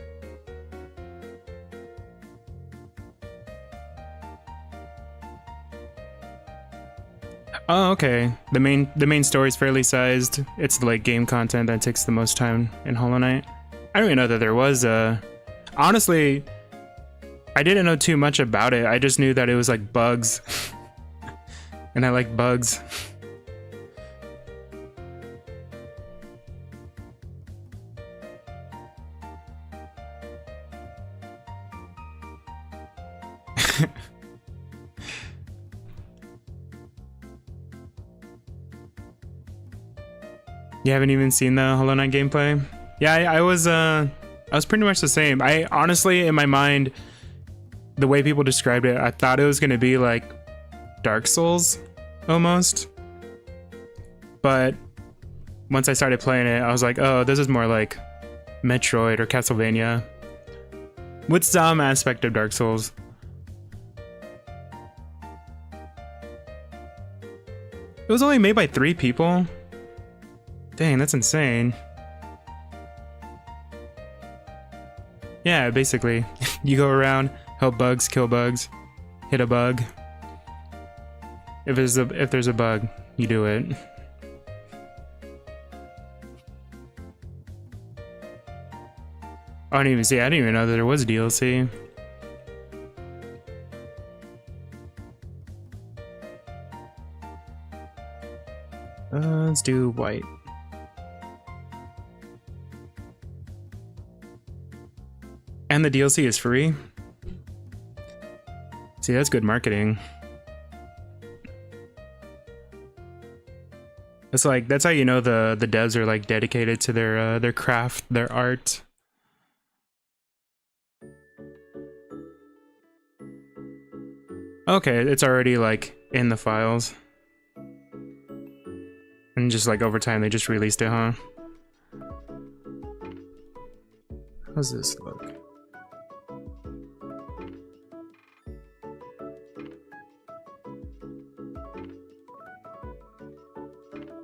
Oh, okay. The main story is fairly sized. It's the like game content that takes the most time in HollowKnight. I don't even know that there was a... Honestly, I didn't know too much about it. I just knew that it was like bugs. And I like bugs. You haven't even seen the HollowKnight gameplay? Yeah, I was pretty much the same. I honestly, in my mind, the way people described it, I thought it was gonna be like Dark Souls, almost. But once I started playing it, I was like, oh, this is more like Metroid or Castlevania, with some aspect of Dark Souls. It was only made by 3 people. Dang, that's insane. Yeah, basically, you go around, help bugs, kill bugs, hit a bug. If there's a bug, you do it. I don't even see. I didn't even know that there was DLC. Let's do white. And the DLC is free. See, that's good marketing. It's like, that's how you know the devs are like dedicated to their craft, their art. Okay, it's already like in the files. And just like over time they just released it, huh? How's this look?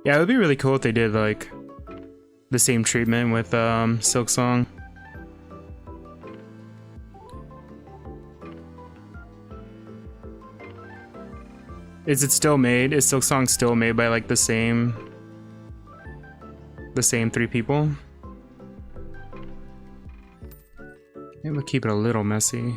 Yeah, it would be really cool if they did like the same treatment with Silksong. Is it still made? Is Silksong still made by like the same 3 people? Maybe we'll keep it a little messy.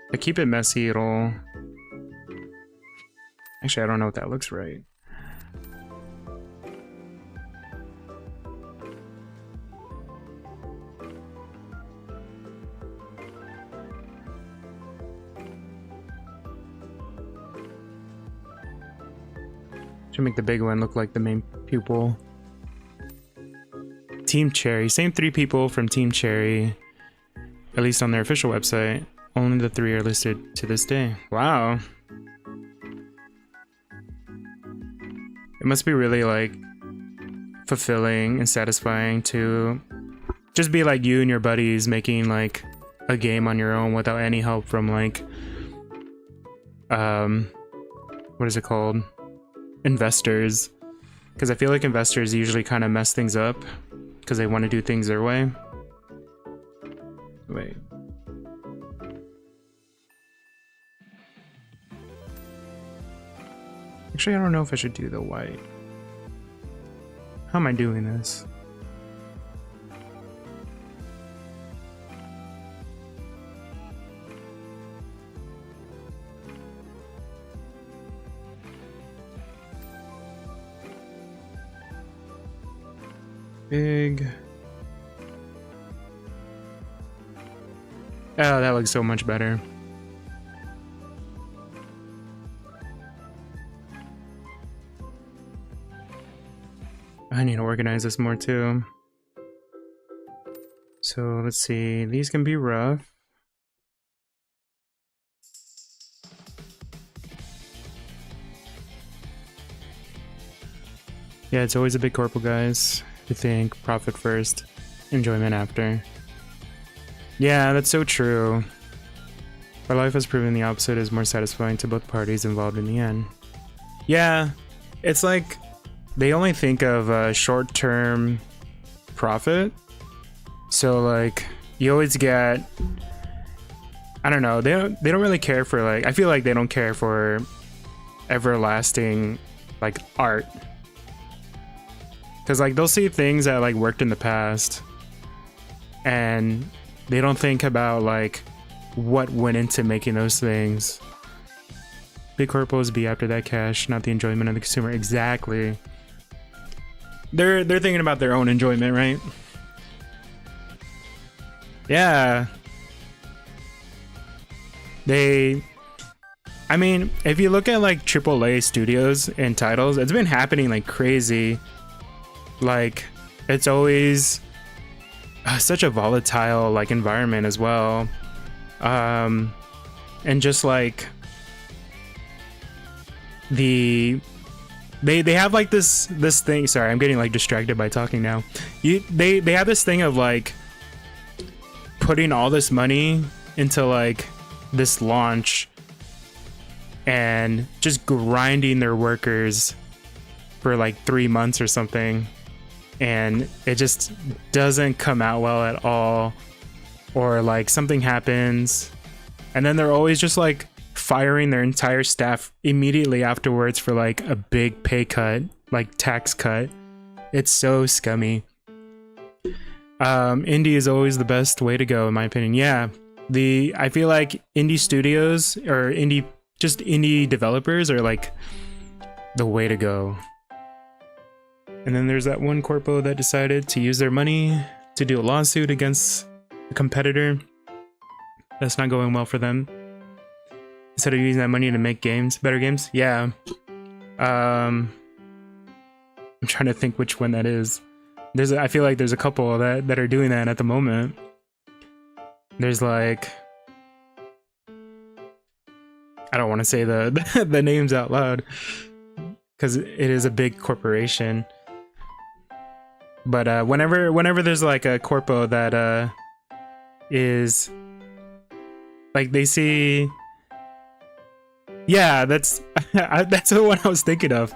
If I keep it messy, it'll... Actually, I don't know if that looks right. Should make the big one look like the main pupil. Team Cherry. Same 3 people from Team Cherry. At least on their official website. Only the 3 are listed to this day. Wow. It must be really like fulfilling and satisfying to just be like you and your buddies making like a game on your own without any help from like what is it called? Investors. Because I feel like investors usually kind of mess things up because they want to do things their way. Wait. Actually, I don't know if I should do the white. How am I doing this? Big. Oh, that looks so much better. I need to organize this more too. So let's see, these can be rough. Yeah, it's always a big corporal, guys. You think profit first, enjoyment after. Yeah, that's so true. But life has proven the opposite is more satisfying to both parties involved in the end. Yeah, it's like they only think of short-term profit. So like you always get, I don't know, they don't really care for like, I feel like they don't care for everlasting like art. Cause like they'll see things that like worked in the past and they don't think about like what went into making those things. Big corpos be after that cash, not the enjoyment of the consumer. Exactly. They're thinking about their own enjoyment, right? Yeah. I mean, if you look at like AAA studios and titles, it's been happening like crazy. Like, it's always such a volatile like environment as well. And just like they have like this thing. Sorry, I'm getting like distracted by talking now. They have this thing of like putting all this money into like this launch and just grinding their workers for like 3 months or something, and it just doesn't come out well at all, or like something happens and then they're always just like firing their entire staff immediately afterwards for like a big pay cut, like tax cut. It's so scummy. Indie is always the best way to go, in my opinion. Yeah, I feel like indie studios or indie developers are like the way to go. And then there's that one corpo that decided to use their money to do a lawsuit against a competitor. That's not going well for them. Instead of using that money to make games, better games. Yeah. I'm trying to think which one that is. I feel like there's a couple that are doing that at the moment. There's like, I don't want to say the names out loud because it is a big corporation. But whenever there's like a corpo that is like, they see, yeah, that's the one I was thinking of.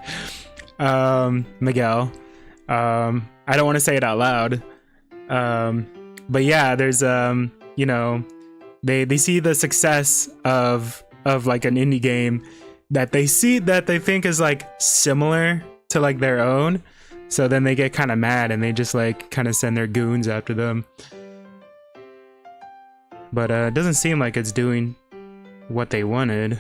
Miguel. I don't want to say it out loud. But yeah, there's you know, they see the success of like an indie game that they think is like similar to like their own. So then they get kind of mad and they just like kind of send their goons after them. But it doesn't seem like it's doing what they wanted.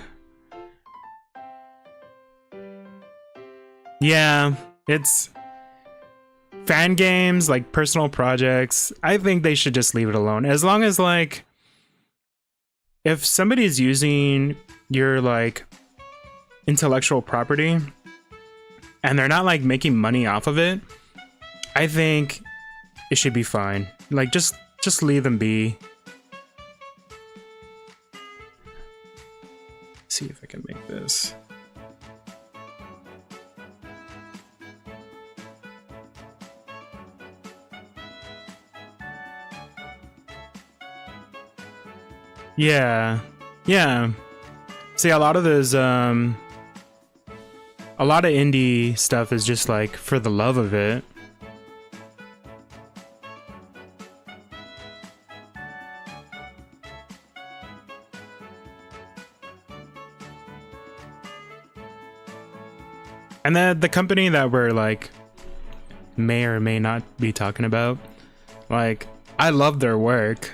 Yeah, it's fan games, like personal projects. I think they should just leave it alone. As long as like, if somebody's using your like intellectual property and they're not like making money off of it, I think it should be fine. Like just leave them be. Let's see if I can make this. Yeah. See, a lot of those, a lot of indie stuff is just like for the love of it. And the company that we're like may or may not be talking about, like, I love their work.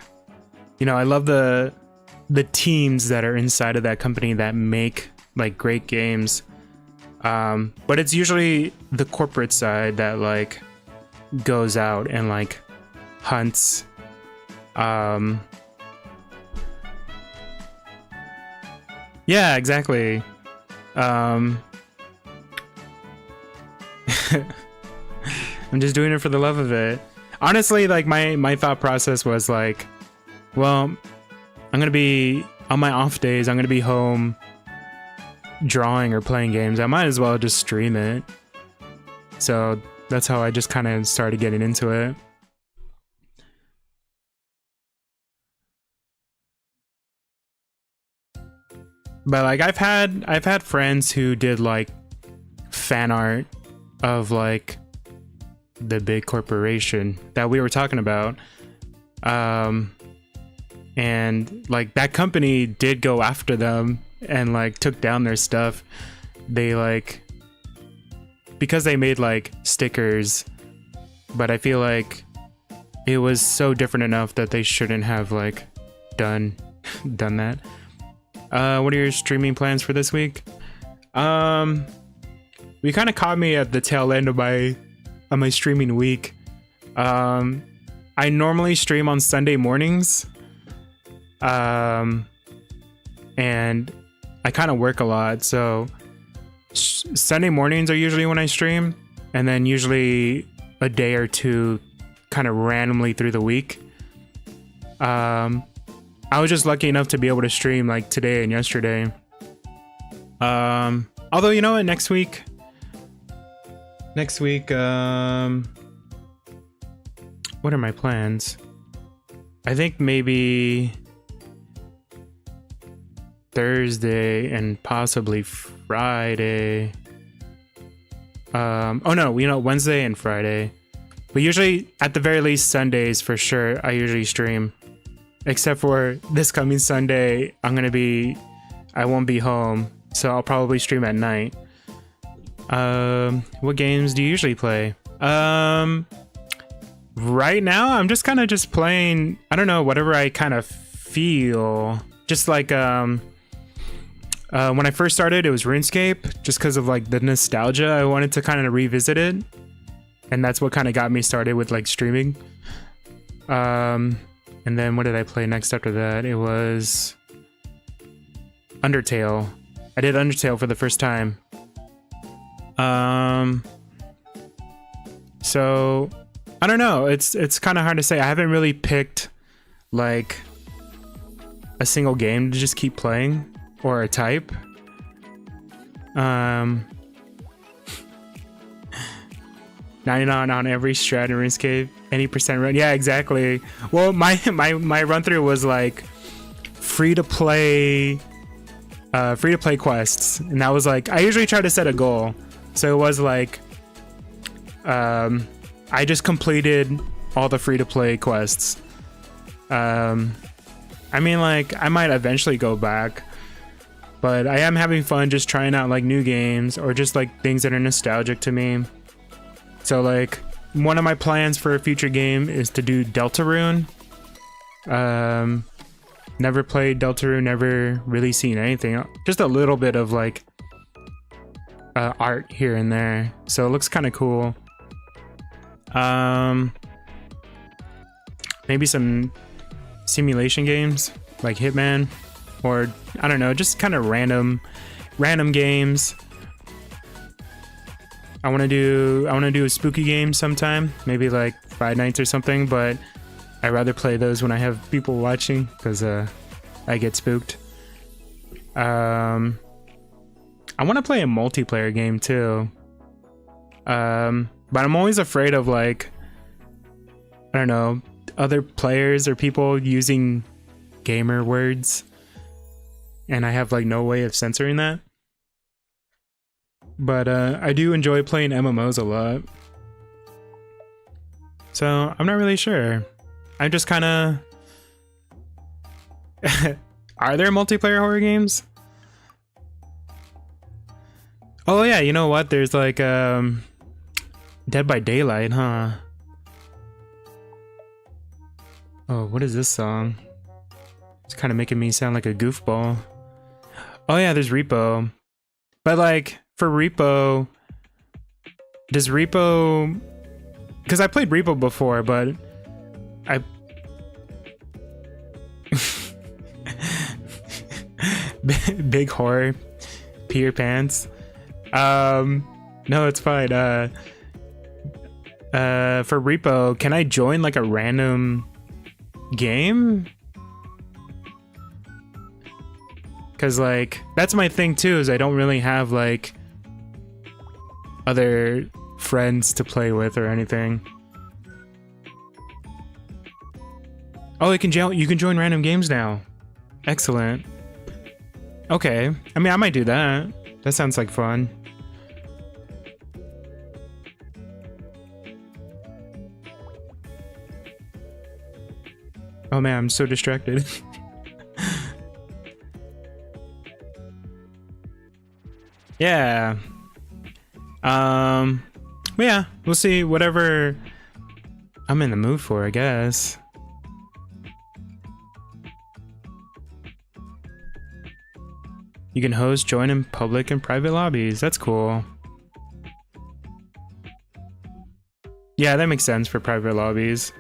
You know, I love the teams that are inside of that company that make like great games. But it's usually the corporate side that like goes out and like hunts. Yeah, exactly. I'm just doing it for the love of it. Honestly, like my thought process was like, well, I'm gonna be on my off days, I'm gonna be home drawing or playing games. I might as well just stream it. So that's how I just kind of started getting into it. But like I've had friends who did like fan art of like the big corporation that we were talking about. And like that company did go after them and like took down their stuff. They like, because they made like stickers, but I feel like it was so different enough that they shouldn't have like done that. What are your streaming plans for this week? We kind of caught me at the tail end of my streaming week. I normally stream on Sunday mornings. And I kind of work a lot, so Sunday mornings are usually when I stream, and then usually a day or two kind of randomly through the week. I was just lucky enough to be able to stream like today and yesterday. Although, you know what, next week, what are my plans? I think maybe Thursday and possibly Friday. Oh no, you know, Wednesday and Friday. But usually, at the very least, Sundays for sure, I usually stream. Except for this coming Sunday, I'm I won't be home, so I'll probably stream at night. What games do you usually play? Right now I'm just kind of just playing, I don't know, whatever I kind of feel. Just like when I first started, it was RuneScape, just because of like the nostalgia. I wanted to kind of revisit it, and that's what kind of got me started with like streaming. And then what did I play next after that? It was Undertale. I did Undertale for the first time. So I don't know, it's kind of hard to say. I haven't really picked like a single game to just keep playing, or a type. 99 on every strat in RuneScape, any percent run. Yeah, exactly. Well, my run through was like free to play quests, and that was like, I usually try to set a goal, so it was like I just completed all the free to play quests. I mean, like, I might eventually go back, but I am having fun just trying out like new games, or just like things that are nostalgic to me. So like, one of my plans for a future game is to do Deltarune. Never played Deltarune, never really seen anything, just a little bit of like art here and there, so it looks kind of cool. Maybe some simulation games like Hitman, or I don't know, just kind of random games. I want to do a spooky game sometime, maybe like Friday nights or something, but I'd rather play those when I have people watching, because I get spooked. I want to play a multiplayer game too, but I'm always afraid of like, I don't know, other players or people using gamer words, and I have like no way of censoring that. But I do enjoy playing MMOs a lot, so I'm not really sure. I'm just kind of are there multiplayer horror games? Oh yeah, you know what, there's like Dead by Daylight, huh? Oh, what is this song? It's kind of making me sound like a goofball. Oh yeah, there's Repo. But like, for Repo, does Repo... Because I played Repo before, but I... Big horror. Pee your pants. No, it's fine. For Repo, can I join like a random game? Because like, that's my thing too, is I don't really have like other friends to play with or anything. Oh, you can join random games now. Excellent. Okay, I mean, I might do that. That sounds like fun. Oh man, I'm so distracted. Yeah. Yeah, we'll see whatever I'm in the mood for, I guess. You can host, join in public and private lobbies. That's cool. Yeah, that makes sense for private lobbies.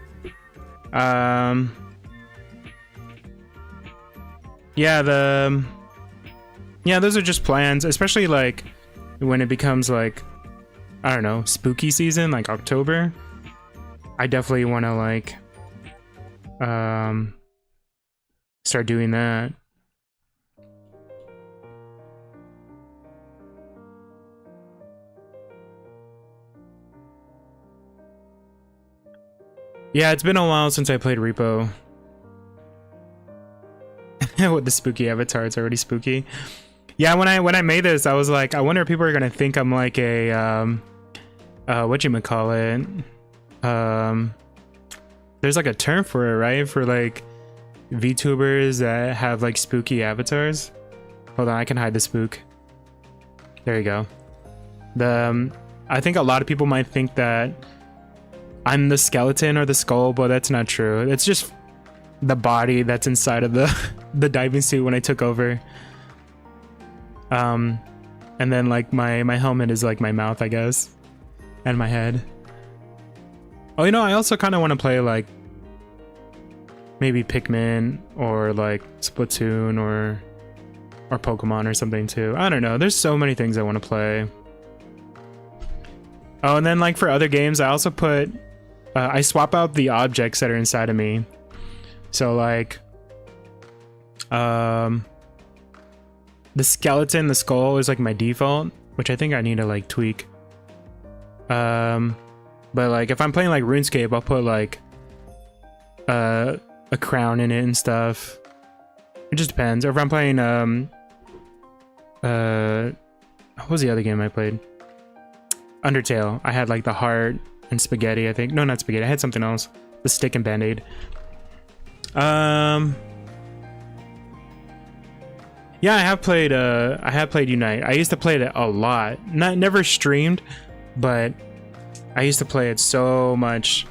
Yeah, those are just plans, especially like when it becomes like, I don't know, spooky season, like October. I definitely want to like start doing that. Yeah, it's been a while since I played Repo. With the spooky avatar, it's already spooky. Yeah, when I made this, I was like, I wonder if people are gonna think I'm like a whatchamacallit. There's like a term for it, right? For like VTubers that have like spooky avatars. Hold on, I can hide the spook. There you go. I think a lot of people might think that I'm the skeleton or the skull, but that's not true. It's just the body that's inside of the the diving suit when I took over. And then like my helmet is like my mouth, I guess, and my head. Oh, you know, I also kind of want to play like maybe Pikmin or like Splatoon or Pokemon or something too. I don't know. There's so many things I want to play. Oh, and then like for other games, I also put I swap out the objects that are inside of me. So like the skeleton, the skull is like my default, which I think I need to like tweak. But like if I'm playing like RuneScape, I'll put like a crown in it and stuff. It just depends. Or if I'm playing what was the other game I played? Undertale. I had like the heart and spaghetti, I think. No, not spaghetti. I had something else. The stick and band-aid. Yeah, I have played Unite. I used to play it a lot. Never streamed, but I used to play it so much.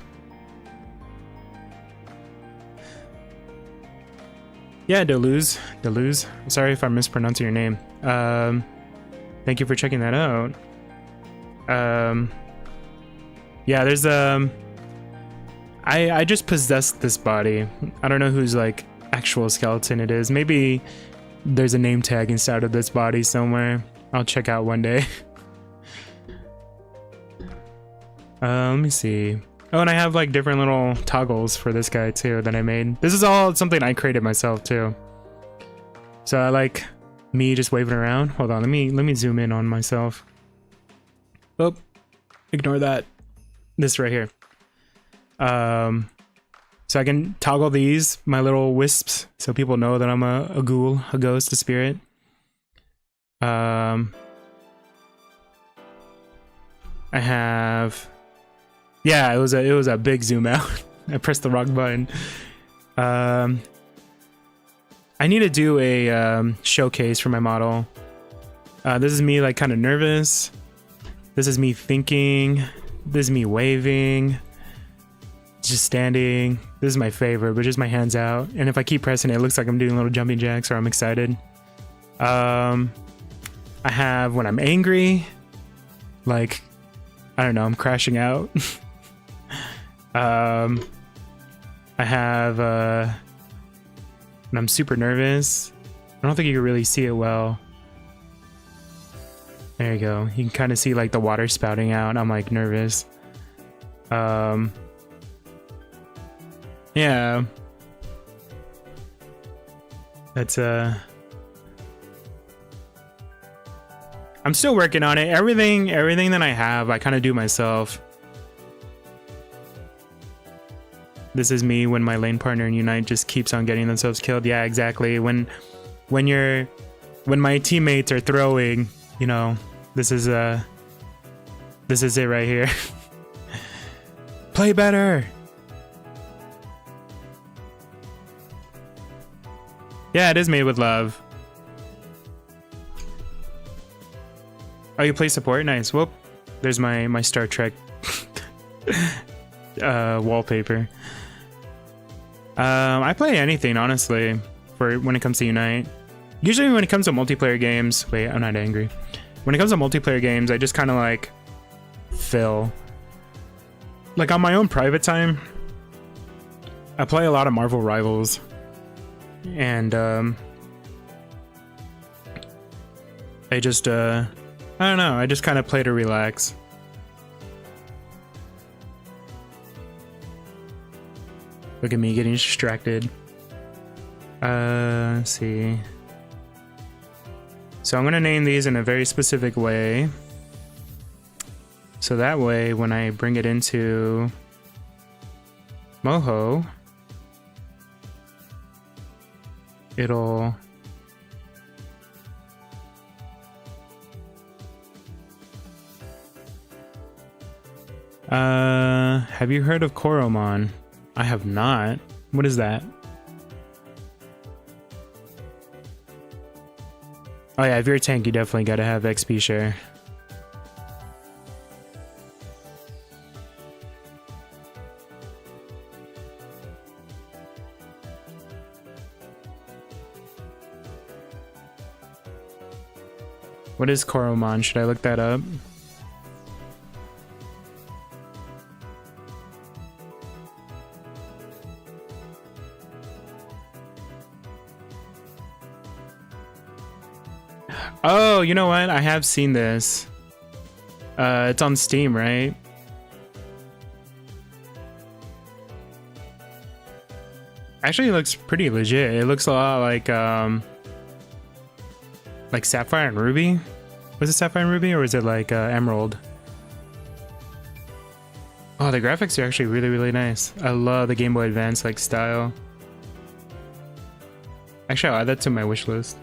Yeah, Deleuze. Sorry if I'm mispronouncing your name. Thank you for checking that out. Yeah, there's I just possessed this body. I don't know whose like actual skeleton it is. Maybe there's a name tag inside of this body somewhere. I'll check out one day. Let me see. Oh, and I have like different little toggles for this guy too that I made. This is all something I created myself too. So I like me just waving around. Hold on, let me zoom in on myself. Oh, ignore that. This right here. So I can toggle these, my little wisps, so people know that I'm a ghoul, a ghost, a spirit. I have, yeah, it was a big zoom out. I pressed the wrong button. I need to do a showcase for my model. This is me like kind of nervous. This is me thinking. This is me waving. Just standing. This is my favorite, but just my hands out. And if I keep pressing it, it looks like I'm doing little jumping jacks or I'm excited. I have when I'm angry, like, I don't know, I'm crashing out. I have when I'm super nervous. I don't think you can really see it well. There you go. You can kind of see like the water spouting out. I'm like nervous. Yeah. That's I'm still working on it. Everything that I have, I kind of do myself. This is me when my lane partner in Unite just keeps on getting themselves killed. Yeah, exactly. When my teammates are throwing, you know, this is it right here. Play better. Yeah, it is made with love. Oh, you play support? Nice. Whoop. There's my Star Trek wallpaper. I play anything, honestly, for when it comes to Unite. Usually when it comes to multiplayer games... Wait, I'm not angry. When it comes to multiplayer games, I just kind of like fill. Like on my own private time, I play a lot of Marvel Rivals. And I just I don't know, I just kind of play to relax. Look at me getting distracted. Let's see. So I'm gonna name these in a very specific way, so that way when I bring it into Moho, it'll have you heard of Koromon? I have not. What is that? Oh yeah, if you're a tank, you definitely gotta have XP share. What is Koromon? Should I look that up? Oh, you know what? I have seen this. It's on Steam, right? Actually, it looks pretty legit. It looks a lot like Sapphire and Ruby. Was it Sapphire and Ruby, or was it like Emerald? Oh, the graphics are actually really, really nice. I love the Game Boy Advance like style. Actually, I'll add that to my wish list.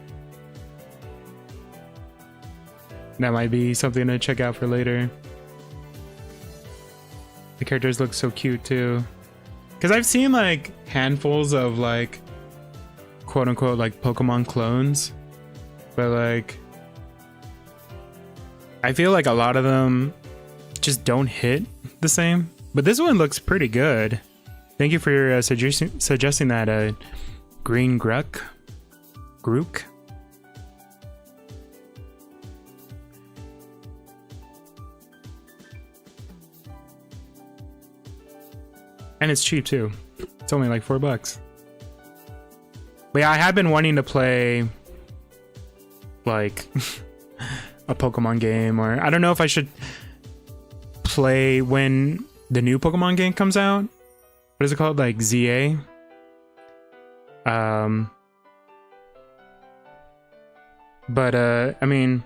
That might be something to check out for later. The characters look so cute too. Because I've seen like handfuls of like quote unquote like Pokemon clones. But like I feel like a lot of them just don't hit the same. But this one looks pretty good. Thank you for your suggesting that Green Grook. And it's cheap too. It's only like $4. But yeah, I have been wanting to play like a Pokemon game, or I don't know if I should play when the new Pokemon game comes out. What is it called? Like ZA? But I mean,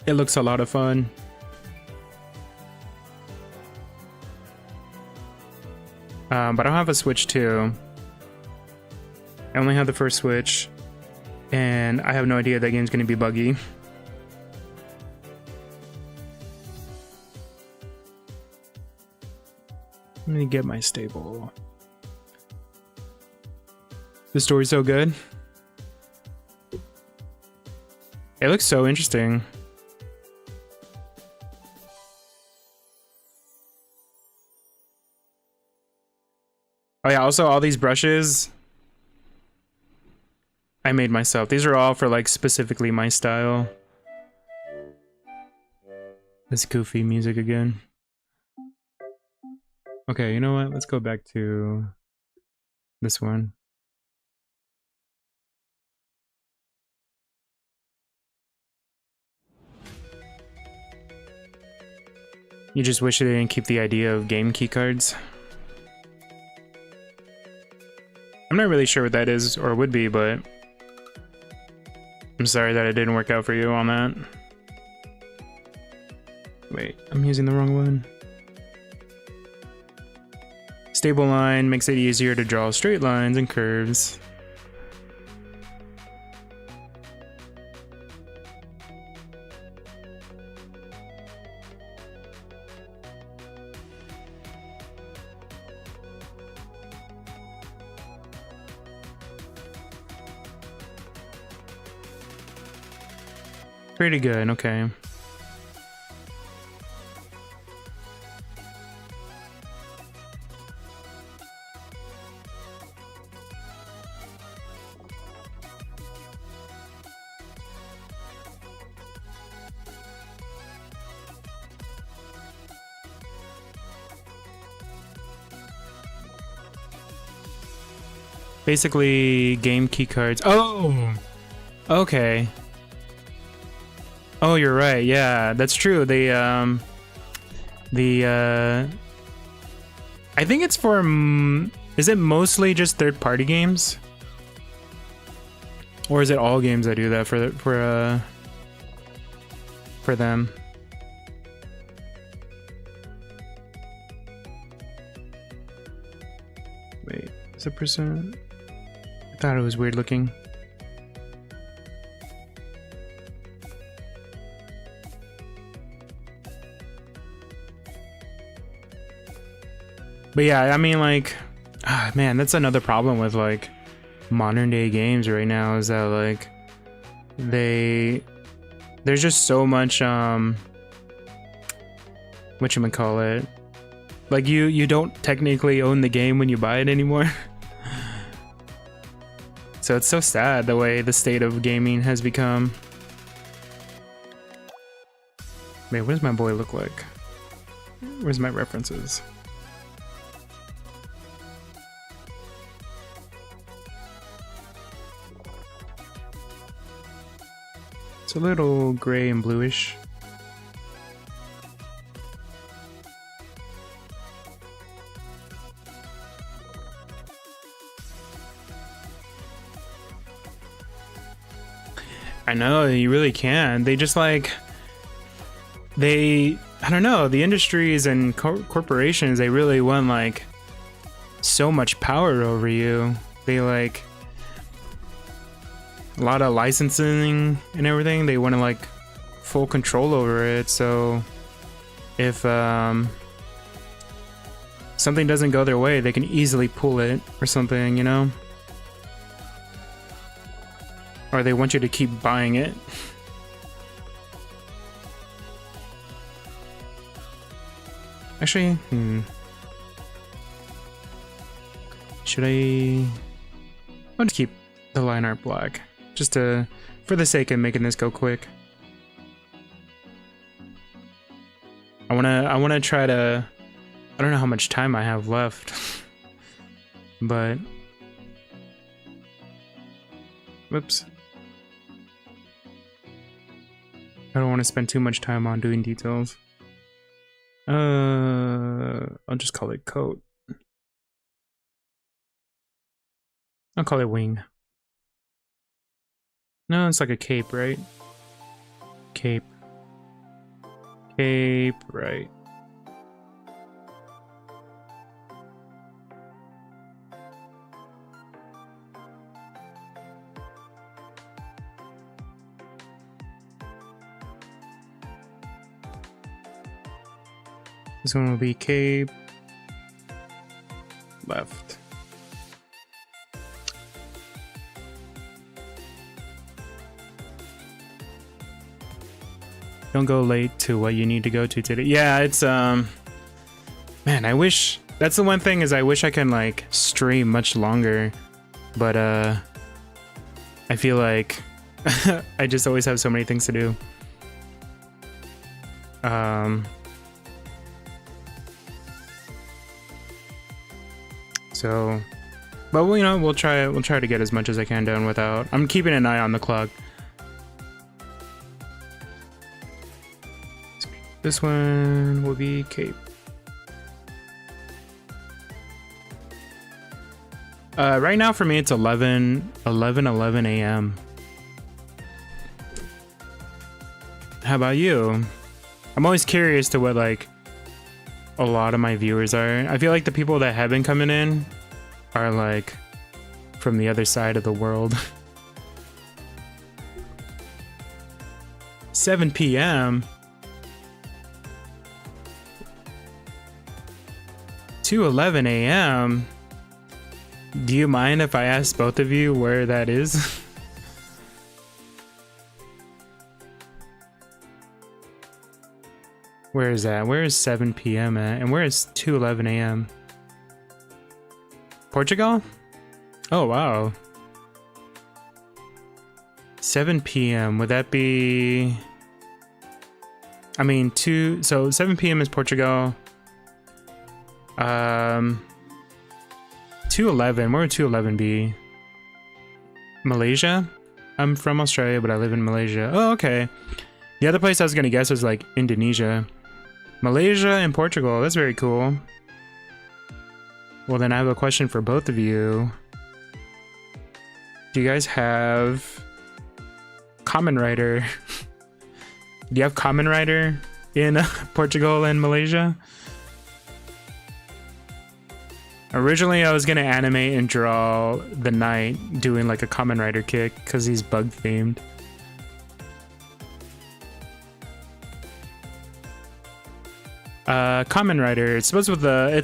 it looks a lot of fun. But I don't have a Switch 2. I only have the first Switch, and I have no idea that game's gonna be buggy. Let me get my stable. The story's so good. It looks so interesting. Oh yeah, also all these brushes I made myself. These are all for like specifically my style. This goofy music again. Okay, you know what? Let's go back to this one. You just wish they didn't keep the idea of game keycards. I'm not really sure what that is or would be, but I'm sorry that it didn't work out for you on that. Wait, I'm using the wrong one. Stable line makes it easier to draw straight lines and curves. Pretty good, okay. Basically, game keycards. Oh! Okay. Oh, you're right. Yeah, that's true. I think it's for, is it mostly just third-party games? Or is it all games that do that for them? Wait, is it percent? I thought it was weird looking. But yeah, I mean, like, man, that's another problem with like modern day games right now is that like there's just so much whatchamacallit, like you don't technically own the game when you buy it anymore. So it's so sad the way the state of gaming has become. Wait, what does my boy look like? Where's my references? It's a little gray and bluish. I know, you really can. They just like, I don't know, the industries and corporations, they really want like so much power over you. They like a lot of licensing and everything. They want to like full control over it. So if something doesn't go their way, they can easily pull it or something, you know? Or they want you to keep buying it. Actually, should I'll just keep the line art black, just for the sake of making this go quick. I wanna try to. I don't know how much time I have left, but whoops. I don't want to spend too much time on doing details. I'll just call it coat. I'll call it wing. No, it's like a cape, right? Cape. Cape, right. This one will be cape left. Don't go late to what you need to go to today. Yeah, it's man, I wish, that's the one thing, is I wish I can like stream much longer, but I feel like I just always have so many things to do. So, but you know, we'll try to get as much as I can done without. I'm keeping an eye on the clock. This one will be cape. Right now for me it's 11 a.m. How about you? I'm always curious to what like a lot of my viewers are. I feel like the people that have been coming in are like from the other side of the world. 7 p.m. to 11 a.m. Do you mind if I ask both of you where that is? Where is that? Where is 7 p.m. at? And where is 2:11 a.m.? Portugal? Oh, wow. 7 p.m. Would that be... I mean, so 7 p.m. is Portugal. 2:11. Where would 2:11 be? Malaysia? I'm from Australia, but I live in Malaysia. Oh, okay. The other place I was gonna guess was like Indonesia. Malaysia and Portugal. That's very cool. Well, then I have a question for both of you. Do you guys have KamenRider? Do you have KamenRider in Portugal and Malaysia? Originally, I was gonna animate and draw TheKnight doing like a KamenRider kick because he's bug themed. KamenRider. It's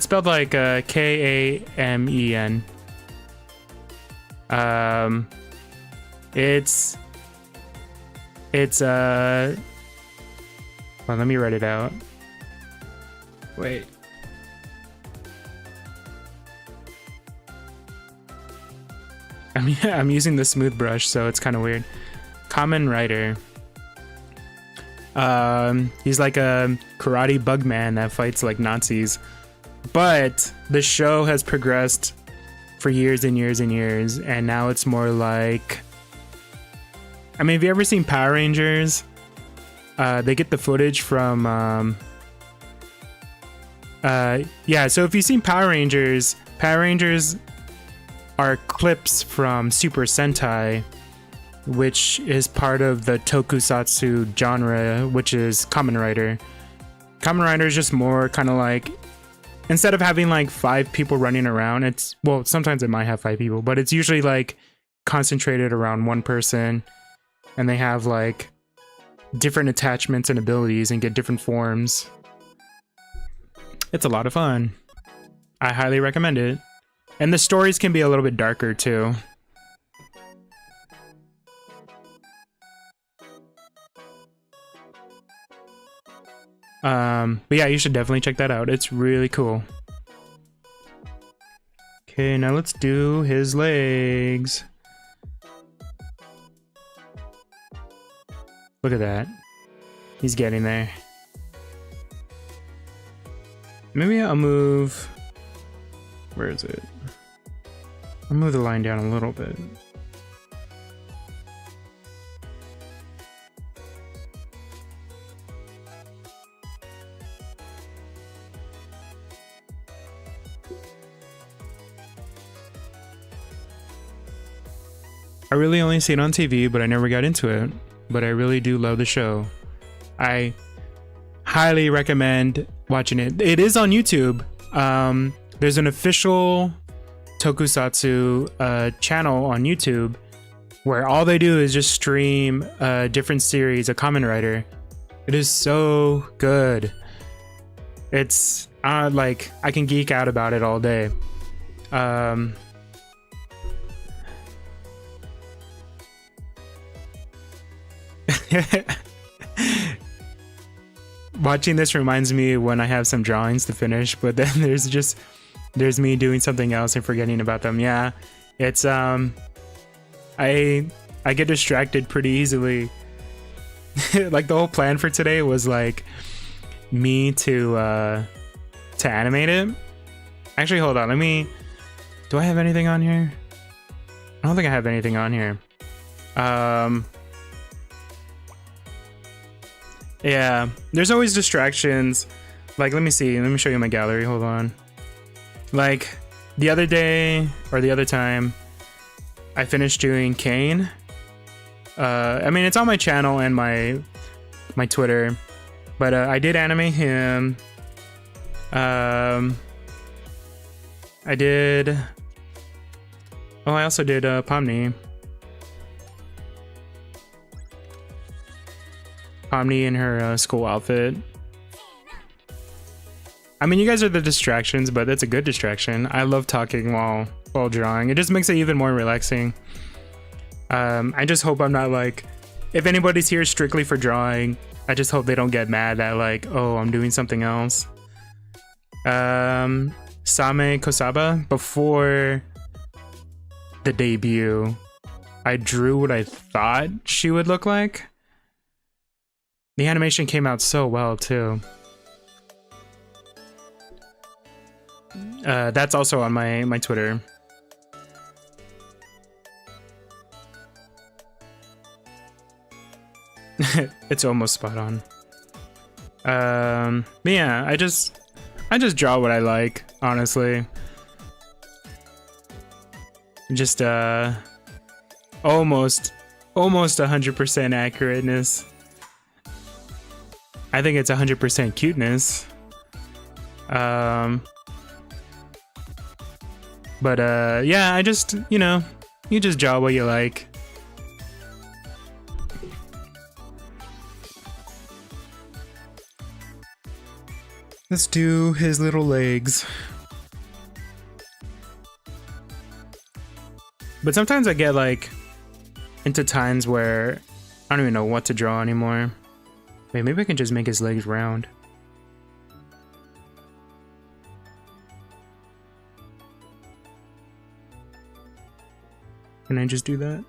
spelled like Kamen. It's well, let me write it out. Wait. I'm using the smooth brush, so it's kind of weird. KamenRider. He's like a karate bug man that fights like Nazis. But the show has progressed for years and years and years, and now it's more like, I mean, have you ever seen Power Rangers? They get the footage from yeah, so if you've seen Power Rangers are clips from Super Sentai, which is part of the tokusatsu genre, which is KamenRider. KamenRider is just more kind of like, instead of having like 5 people running around, it's, well, sometimes it might have 5 people, but it's usually like concentrated around one person, and they have like different attachments and abilities and get different forms. It's a lot of fun. I highly recommend it. And the stories can be a little bit darker too. But yeah, you should definitely check that out. It's really cool. Okay, now let's do his legs. Look at that. He's getting there. Maybe I'll move... Where is it? I'll move the line down a little bit. I really only see it on TV, but I never got into it. But I really do love the show. I highly recommend watching it. It is on YouTube. There's an official tokusatsu channel on YouTube where all they do is just stream a different series of KamenRider. It is so good. It's like, I can geek out about it all day. Watching this reminds me when I have some drawings to finish, but then there's me doing something else and forgetting about them. Yeah, it's I get distracted pretty easily. Like the whole plan for today was like me to animate it. Actually, hold on, do I have anything on here? I don't think I have anything on here. Yeah, there's always distractions. Like, let me show you my gallery, hold on. Like, the other day, or the other time, I finished doing Kane. I mean, it's on my channel and my Twitter, but I did animate him. I also did Pomni. Pomni in her school outfit. I mean, you guys are the distractions, but that's a good distraction. I love talking while drawing. It just makes it even more relaxing. I just hope I'm not like, if anybody's here strictly for drawing, I just hope they don't get mad that like, oh, I'm doing something else. Same Kosaba, before the debut, I drew what I thought she would look like. The animation came out so well too. That's also on my Twitter. It's almost spot on. But yeah, I just draw what I like, honestly. Just almost 100% accurateness. I think it's 100% cuteness. But yeah, I just, you just draw what you like. Let's do his little legs. But sometimes I get like into times where I don't even know what to draw anymore. Wait, maybe I can just make his legs round. Can I just do that?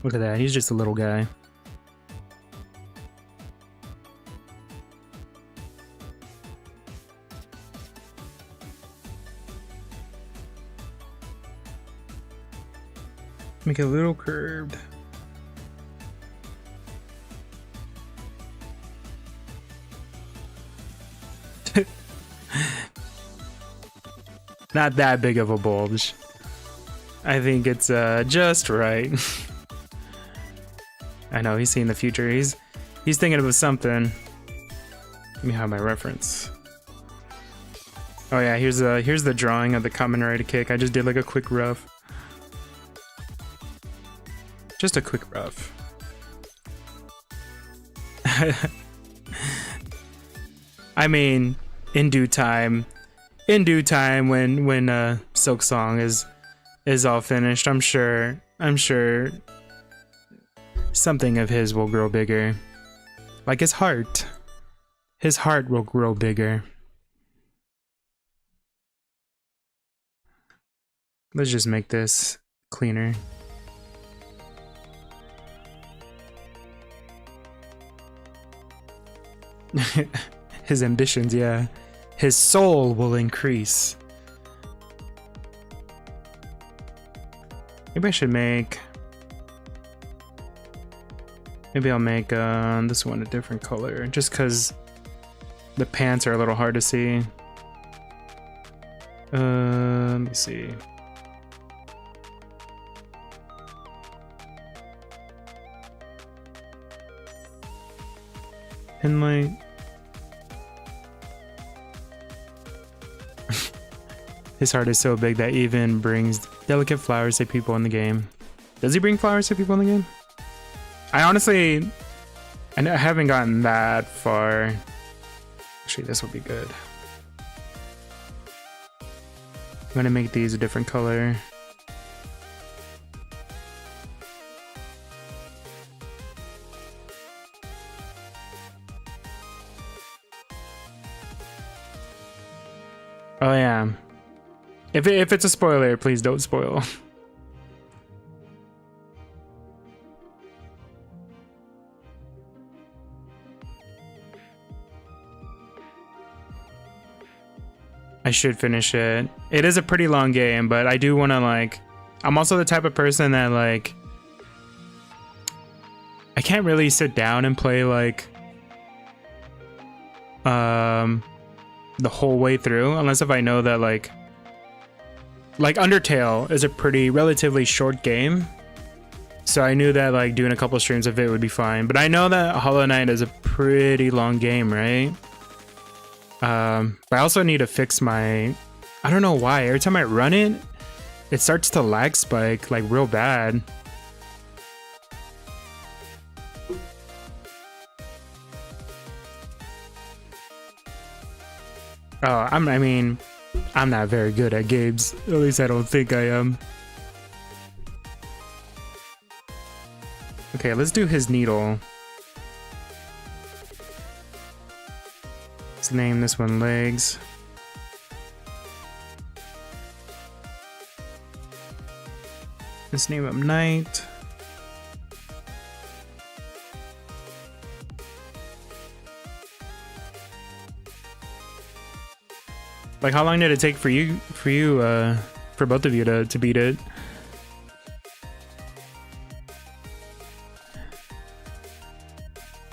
Look at that, he's just a little guy. Make it a little curved. Not that big of a bulge. I think it's just right. I know he's seeing the future. He's thinking about something. Let me have my reference. Oh yeah, here's the drawing of the KamenRider kick. I just did like a quick rough. Just a quick rough. I mean, in due time when Silk Song is all finished, I'm sure something of his will grow bigger. Like his heart. His heart will grow bigger. Let's just make this cleaner. His ambitions, yeah. His soul will increase. Maybe I should make... Maybe I'll make this one a different color, just because the pants are a little hard to see. Let me see. Pinlight. His heart is so big that even brings delicate flowers to people in the game. Does he bring flowers to people in the game? I honestly, I haven't gotten that far. Actually, this will be good. I'm gonna make these a different color. Oh yeah. If it's a spoiler, please don't spoil. I should finish it. It is a pretty long game, but I do want to like... I'm also the type of person that like... I can't really sit down and play like... the whole way through, unless if I know that like Undertale is a pretty relatively short game, so I knew that like doing a couple streams of it would be fine. But I know that HollowKnight is a pretty long game, right? But I also need to fix my... I don't know why, every time I run it, it starts to lag spike like real bad. Oh, I mean, I'm not very good at games. At least I don't think I am. Okay, let's do his needle. Let's name this one Legs. Let's name him Night. Like, how long did it take for both of you to beat it?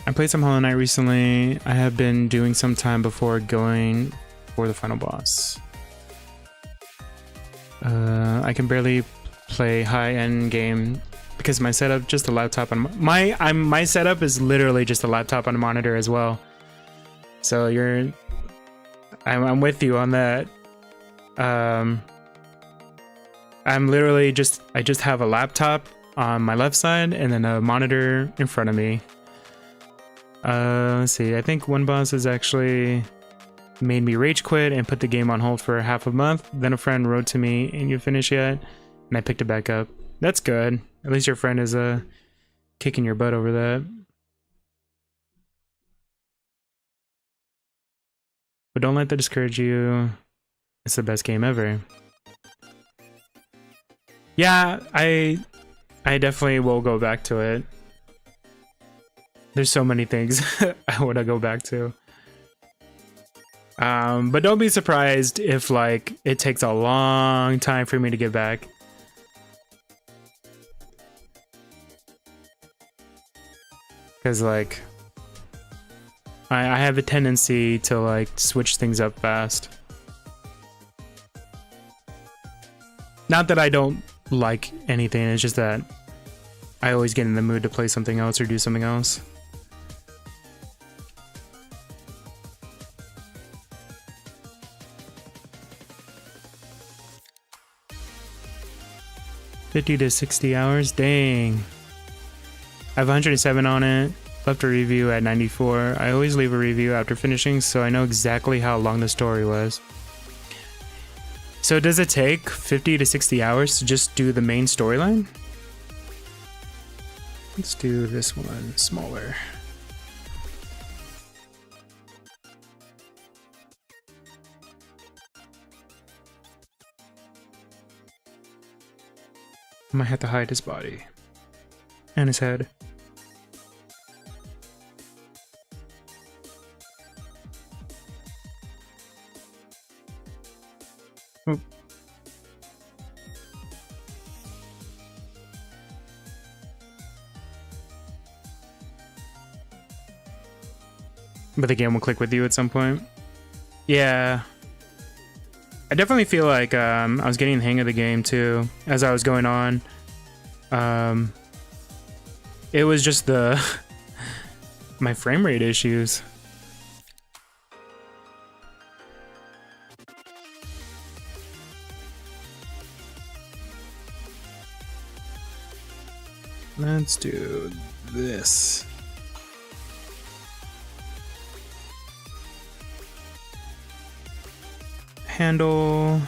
I played some HollowKnight recently. I have been doing some time before going for the final boss. I can barely play high-end game because my setup just a laptop and my setup is literally just a laptop and a monitor as well. So I'm with you on that. I'm literally I just have a laptop on my left side and then a monitor in front of me. Let's see, I think one boss is actually made me rage quit and put the game on hold for half a month. Then a friend wrote to me, "Ain't you finished yet?" And I picked it back up. That's good. At least your friend is kicking your butt over that. But don't let that discourage you. It's the best game ever. Yeah, I definitely will go back to it. There's so many things I want to go back to. But don't be surprised if like it takes a long time for me to get back. Because like I have a tendency to like switch things up fast. Not that I don't like anything, it's just that I always get in the mood to play something else or do something else. $50 to 60 hours, dang. I have 107 on it, left a review at 94. I always leave a review after finishing, so I know exactly how long the story was. So does it take 50 to 60 hours to just do the main storyline? Let's do this one smaller. I might have to hide his body and his head. Oh. But the game will click with you at some point. Yeah. I definitely feel like I was getting the hang of the game too as I was going on. It was just the my frame rate issues. Let's do this. Handle.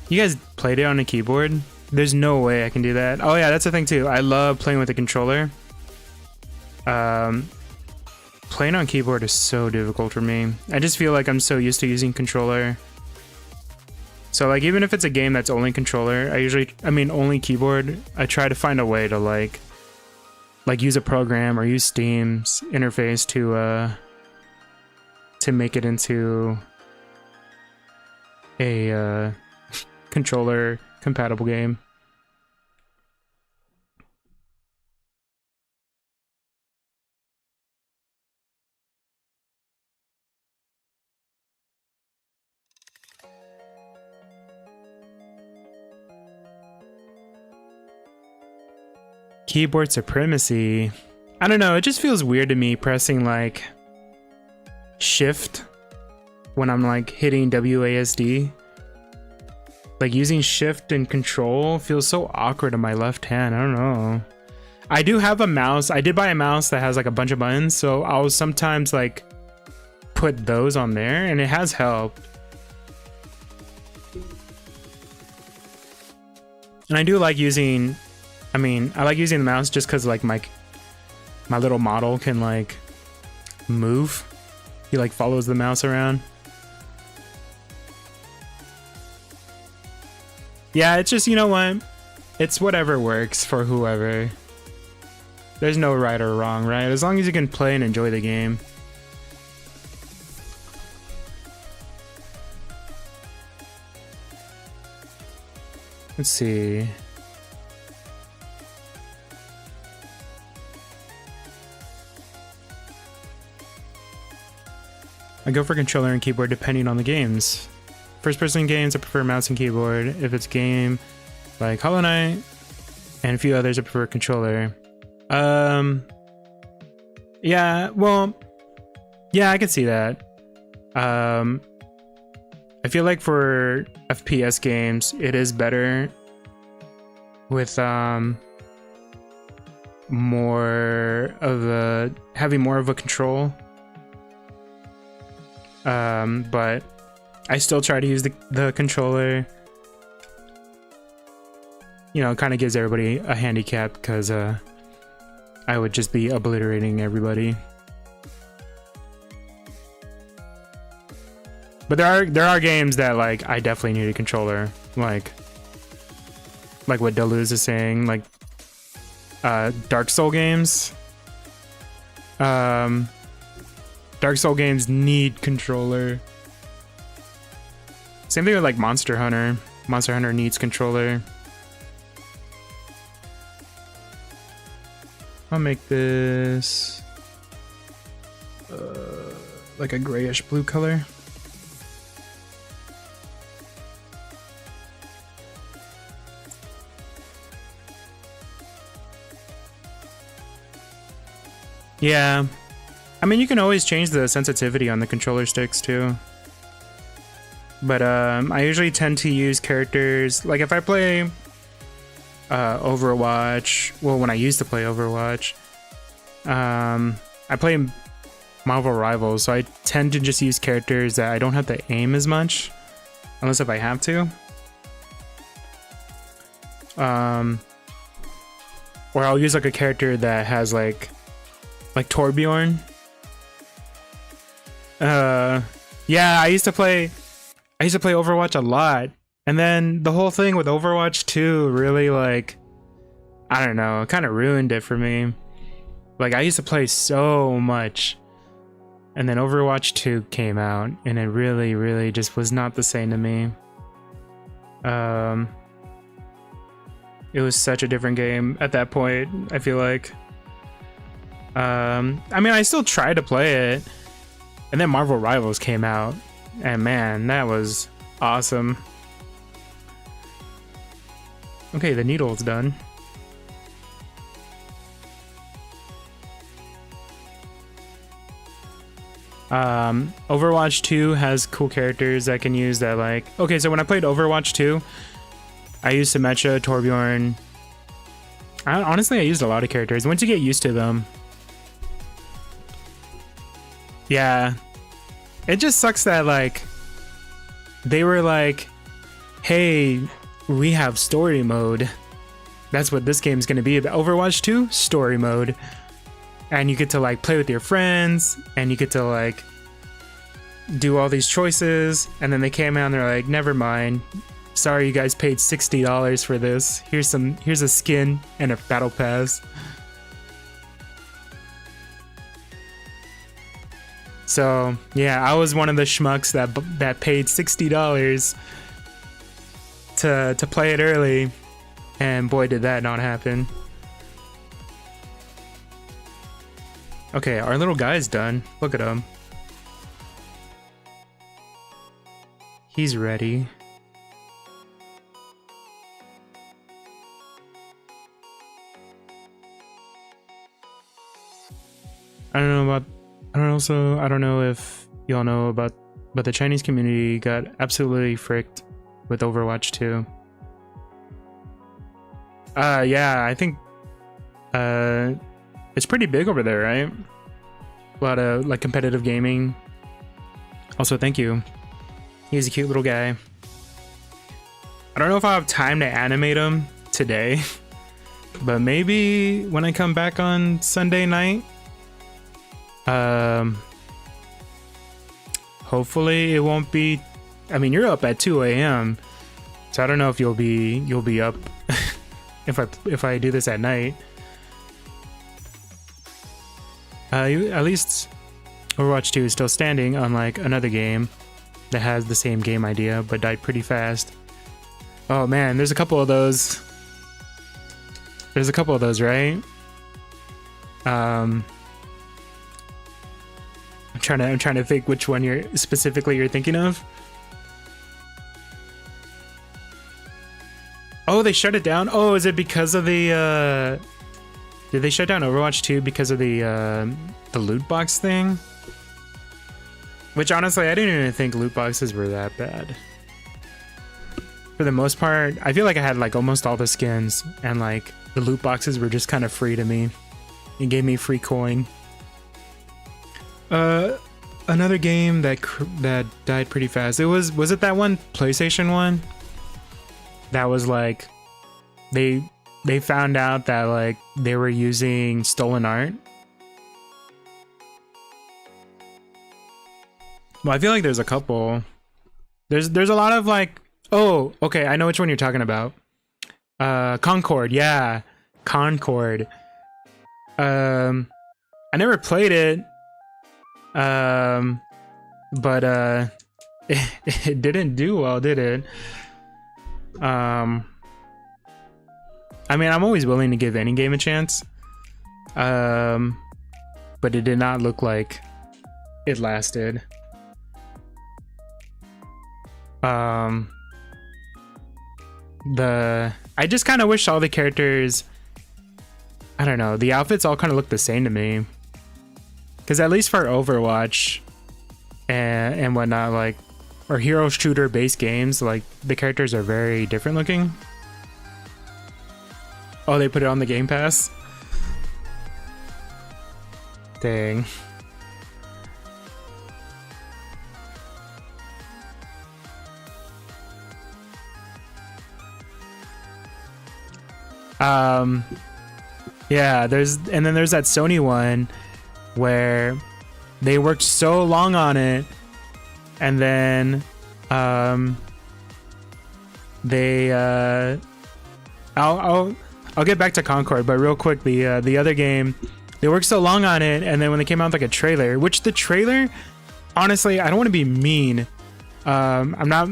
You guys played it on a keyboard? There's no way I can do that. Oh yeah, that's the thing too. I love playing with a controller. Playing on keyboard is so difficult for me. I just feel like I'm so used to using controller. So like even if it's a game that's only controller, only keyboard, I try to find a way to like use a program or use Steam's interface to make it into a controller compatible game. Keyboard supremacy. I don't know, it just feels weird to me pressing like shift when I'm like hitting WASD. Like using shift and control feels so awkward in my left hand. I don't know. I do have a mouse. I did buy a mouse that has like a bunch of buttons, so I'll sometimes like put those on there and it has helped. And I do like using, I like using the mouse just because like my little model can like move. He like follows the mouse around. Yeah, it's just, you know what? It's whatever works for whoever. There's no right or wrong, right? As long as you can play and enjoy the game. Let's see. I go for controller and keyboard depending on the games. First-person games, I prefer mouse and keyboard. If it's a game like HollowKnight and a few others, I prefer controller. Yeah, well, yeah, I can see that. I feel like for FPS games, it is better with having more of a control. But I still try to use the controller. You know, it kind of gives everybody a handicap because I would just be obliterating everybody. But there are games that like I definitely need a controller, like what Deluz is saying, like Dark Soul games. Dark Soul games need controller. Same thing with like Monster Hunter. Monster Hunter needs controller. I'll make this like a grayish blue color. Yeah, I mean, you can always change the sensitivity on the controller sticks too. But I usually tend to use characters, like if I play Overwatch, well, when I used to play Overwatch, I play Marvel Rivals, so I tend to just use characters that I don't have to aim as much, unless if I have to. Or I'll use like a character that has like Torbjorn. Yeah, I used to play Overwatch a lot. And then the whole thing with Overwatch 2 really, like, I don't know, it kind of ruined it for me. Like, I used to play so much. And then Overwatch 2 came out, and it really, really just was not the same to me. It was such a different game at that point, I feel like. I mean, I still tried to play it. And then Marvel Rivals came out. And man, that was awesome. Okay, the needle's done. Overwatch 2 has cool characters I can use that, like... Okay, so when I played Overwatch 2, I used Symmetra, Torbjorn. Honestly, I used a lot of characters. Once you get used to them... Yeah. It just sucks that, like... They were like, hey... we have story mode. That's what this game's gonna be. The Overwatch 2 story mode. And you get to like play with your friends, and you get to like do all these choices, and then they came out and they're like, never mind. Sorry you guys paid $60 for this. Here's a skin and a battle pass. So yeah, I was one of the schmucks that paid $60 to play it early, and boy did that not happen. Okay, our little guy's done. Look at him. He's ready. I don't know if y'all know about, but the Chinese community got absolutely fricked with Overwatch 2. Yeah, I think it's pretty big over there, right? A lot of like competitive gaming. Also, thank you. He's a cute little guy. I don't know if I'll have time to animate him today, but maybe when I come back on Sunday night. Hopefully it won't be. I mean, you're up at 2 a.m. so I don't know if you'll be up if I do this at night. At least Overwatch 2 is still standing, unlike another game that has the same game idea but died pretty fast. Oh man, there's a couple of those. There's a couple of those, right? I'm trying to think which one you're thinking of. Oh, they shut it down. Oh, is it because of the did they shut down Overwatch 2 because of the loot box thing? Which honestly, I didn't even think loot boxes were that bad. For the most part, I feel like I had like almost all the skins, and like the loot boxes were just kind of free to me. It gave me free coin. Another game that died pretty fast. Was it that one PlayStation one? That was like they found out that like they were using stolen art. Well, I feel like there's a couple. There's a lot of like, oh, okay, I know which one you're talking about. Concord, yeah. Concord. I never played it. But it didn't do well, did it? I mean, I'm always willing to give any game a chance. But it did not look like it lasted. I just kind of wish all the characters, I don't know, the outfits all kind of look the same to me. Because at least for Overwatch and whatnot, like, or hero shooter based games, like, the characters are very different looking. Oh, they put it on the Game Pass? Dang. Yeah, there's that Sony one where they worked so long on it, and then I'll get back to Concord, but real quick, the other game, they worked so long on it, and then when they came out with like a trailer, which the trailer, honestly, I don't want to be mean. I'm not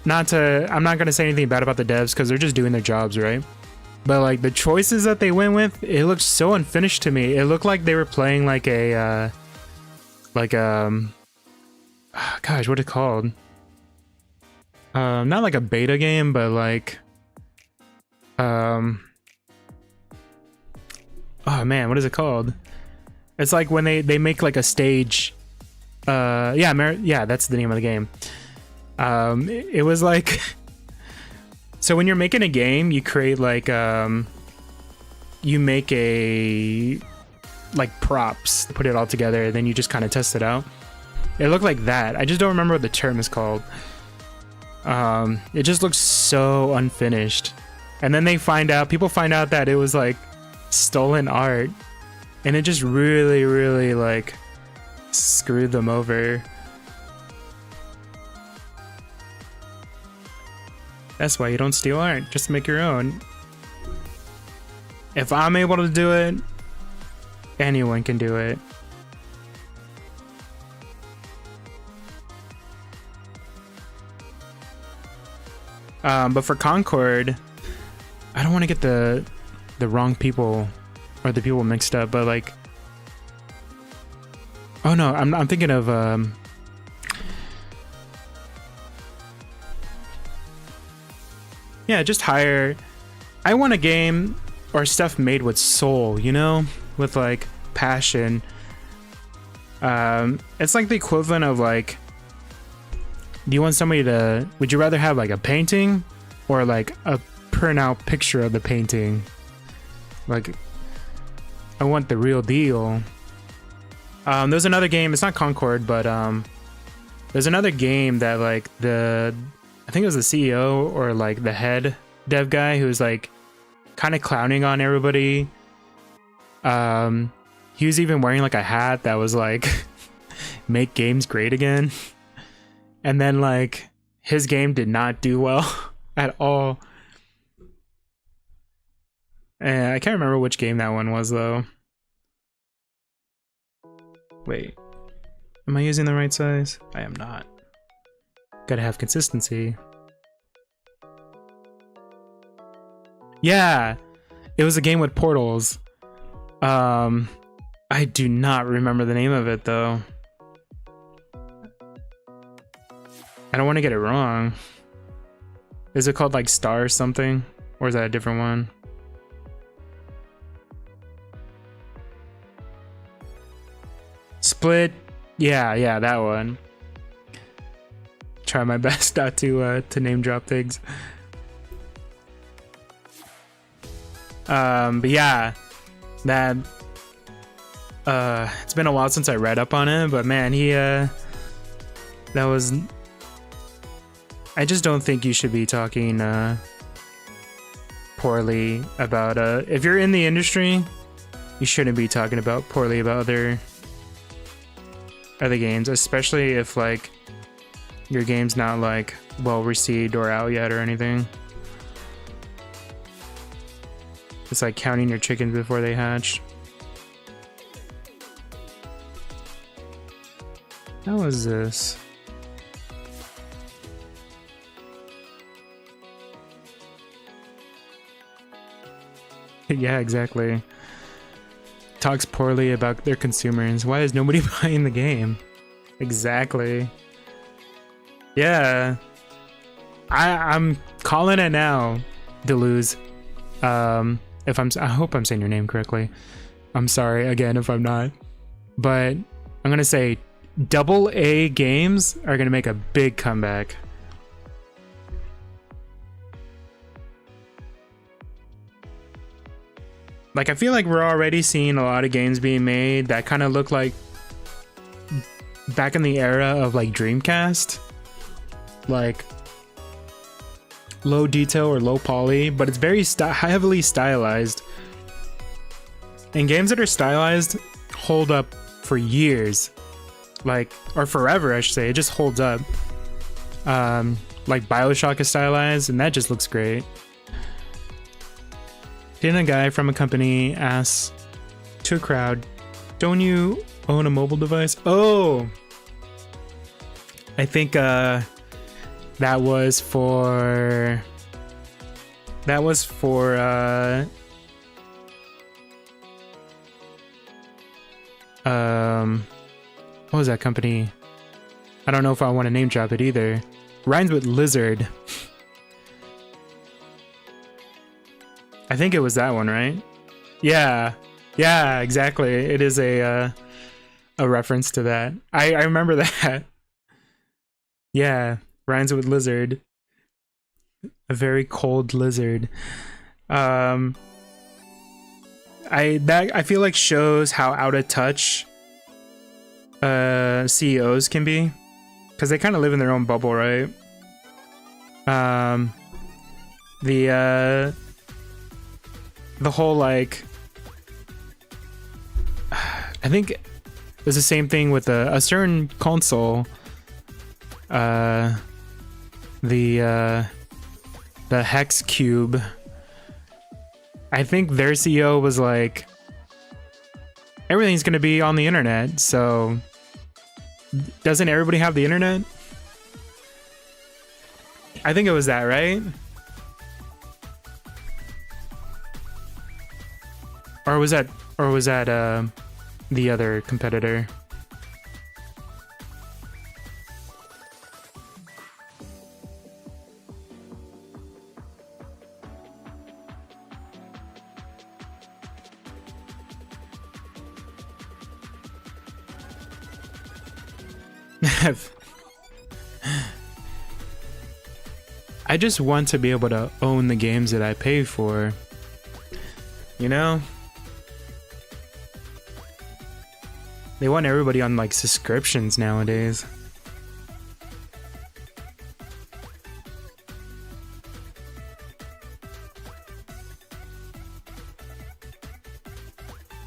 gonna say anything bad about the devs because they're just doing their jobs, right? But like the choices that they went with, it looked so unfinished to me. It looked like they were playing like a gosh, what is it called? Not like a beta game, but like oh man, what is it called? It's like when they make like a stage. Yeah, that's the name of the game. It was like so when you're making a game, you create like you make a like props, put it all together, and then you just kind of test it out. It looked like that. I just don't remember what the term is called. It just looks so unfinished. And then people find out that it was like stolen art, and it just really, really like screwed them over. That's why you don't steal art, just make your own. If I'm able to do it, anyone can do it. But for Concord, I don't want to get the wrong people or the people mixed up, but like, oh no, I'm thinking of yeah, just hire. I want a game or stuff made with soul, you know, with like passion. It's like the equivalent of like, do you want somebody to, would you rather have like a painting or like a printout picture of the painting? Like, I want the real deal. There's another game, it's not Concord, but there's another game that like I think it was the CEO or like the head dev guy who's like kind of clowning on everybody. He was even wearing like a hat that was like make games great again. And then like his game did not do well at all. And I can't remember which game that one was though. Wait, am I using the right size? I am not. Gotta have consistency. Yeah, it was a game with portals. I do not remember the name of it though. I don't want to get it wrong. Is it called like Star or something? Or is that a different one? Split. Yeah, that one. Try my best not to name drop things. But yeah, that it's been a while since I read up on it, but man, he that was. I just don't think you should be talking poorly about if you're in the industry, you shouldn't be talking about poorly about other games, especially if like your game's not like well received or out yet or anything. It's like counting your chickens before they hatch. How was this? Yeah, exactly. Talks poorly about their consumers. Why is nobody buying the game? Exactly. Yeah. I'm calling it now, Deleuze. I hope I'm saying your name correctly. I'm sorry again if I'm not. But I'm gonna say AA games are gonna make a big comeback. Like, I feel like we're already seeing a lot of games being made that kind of look like back in the era of like Dreamcast, like low detail or low poly, but it's very heavily stylized. And games that are stylized hold up for years, like, or forever, I should say. It just holds up. Like BioShock is stylized, and that just looks great. Then a guy from a company asks to a crowd, "Don't you own a mobile device?" Oh, I think that was for what was that company? I don't know if I want to name drop it either. Rhymes with lizard. I think it was that one, right? Yeah, exactly. It is a reference to that. I remember that. Yeah, rhymes with lizard. A very cold lizard. I feel like shows how out of touch CEOs can be, because they kind of live in their own bubble, right? The whole, like, I think it's the same thing with a certain console. The Hex Cube. I think their CEO was like, everything's gonna be on the internet, so doesn't everybody have the internet? I think it was that, right? Or was that the other competitor? I just want to be able to own the games that I pay for, you know? They want everybody on like subscriptions nowadays.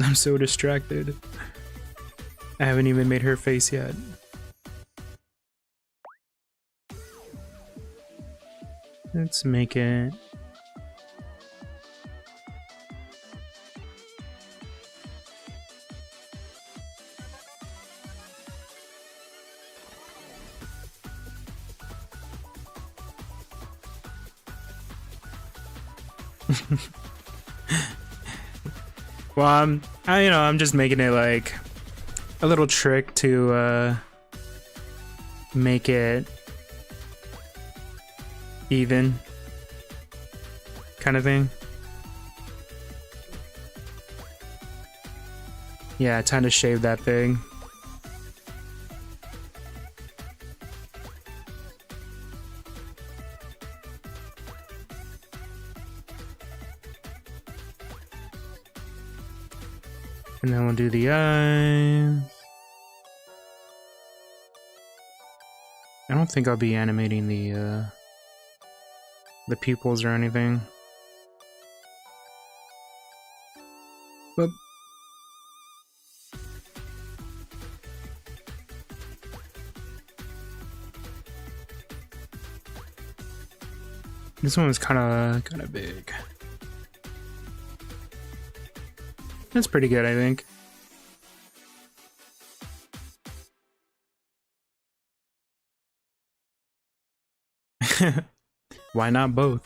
I'm so distracted. I haven't even made her face yet. Let's make it. Well, I'm just making it like a little trick to make it even kind of thing. Yeah, time to shave that big. And then we'll do the eyes. I don't think I'll be animating the pupils or anything. But this one was kind of big. That's pretty good, I think. Why not both?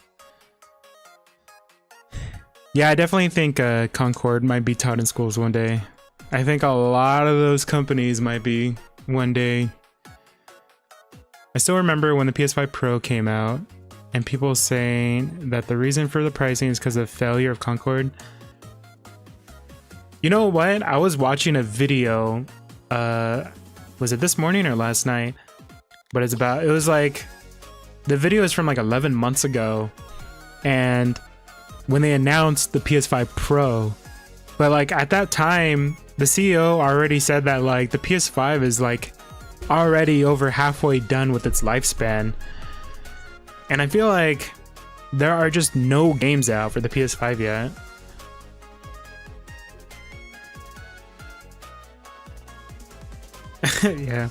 Yeah, I definitely think Concord might be taught in schools one day. I think a lot of those companies might be one day. I still remember when the PS5 Pro came out and people saying that the reason for the pricing is because of failure of Concord. You know what? I was watching a video, was it this morning or last night? But it was like, the video is from like 11 months ago, and when they announced the PS5 Pro, but like at that time, the CEO already said that like the PS5 is like already over halfway done with its lifespan. And I feel like there are just no games out for the PS5 yet. Yeah.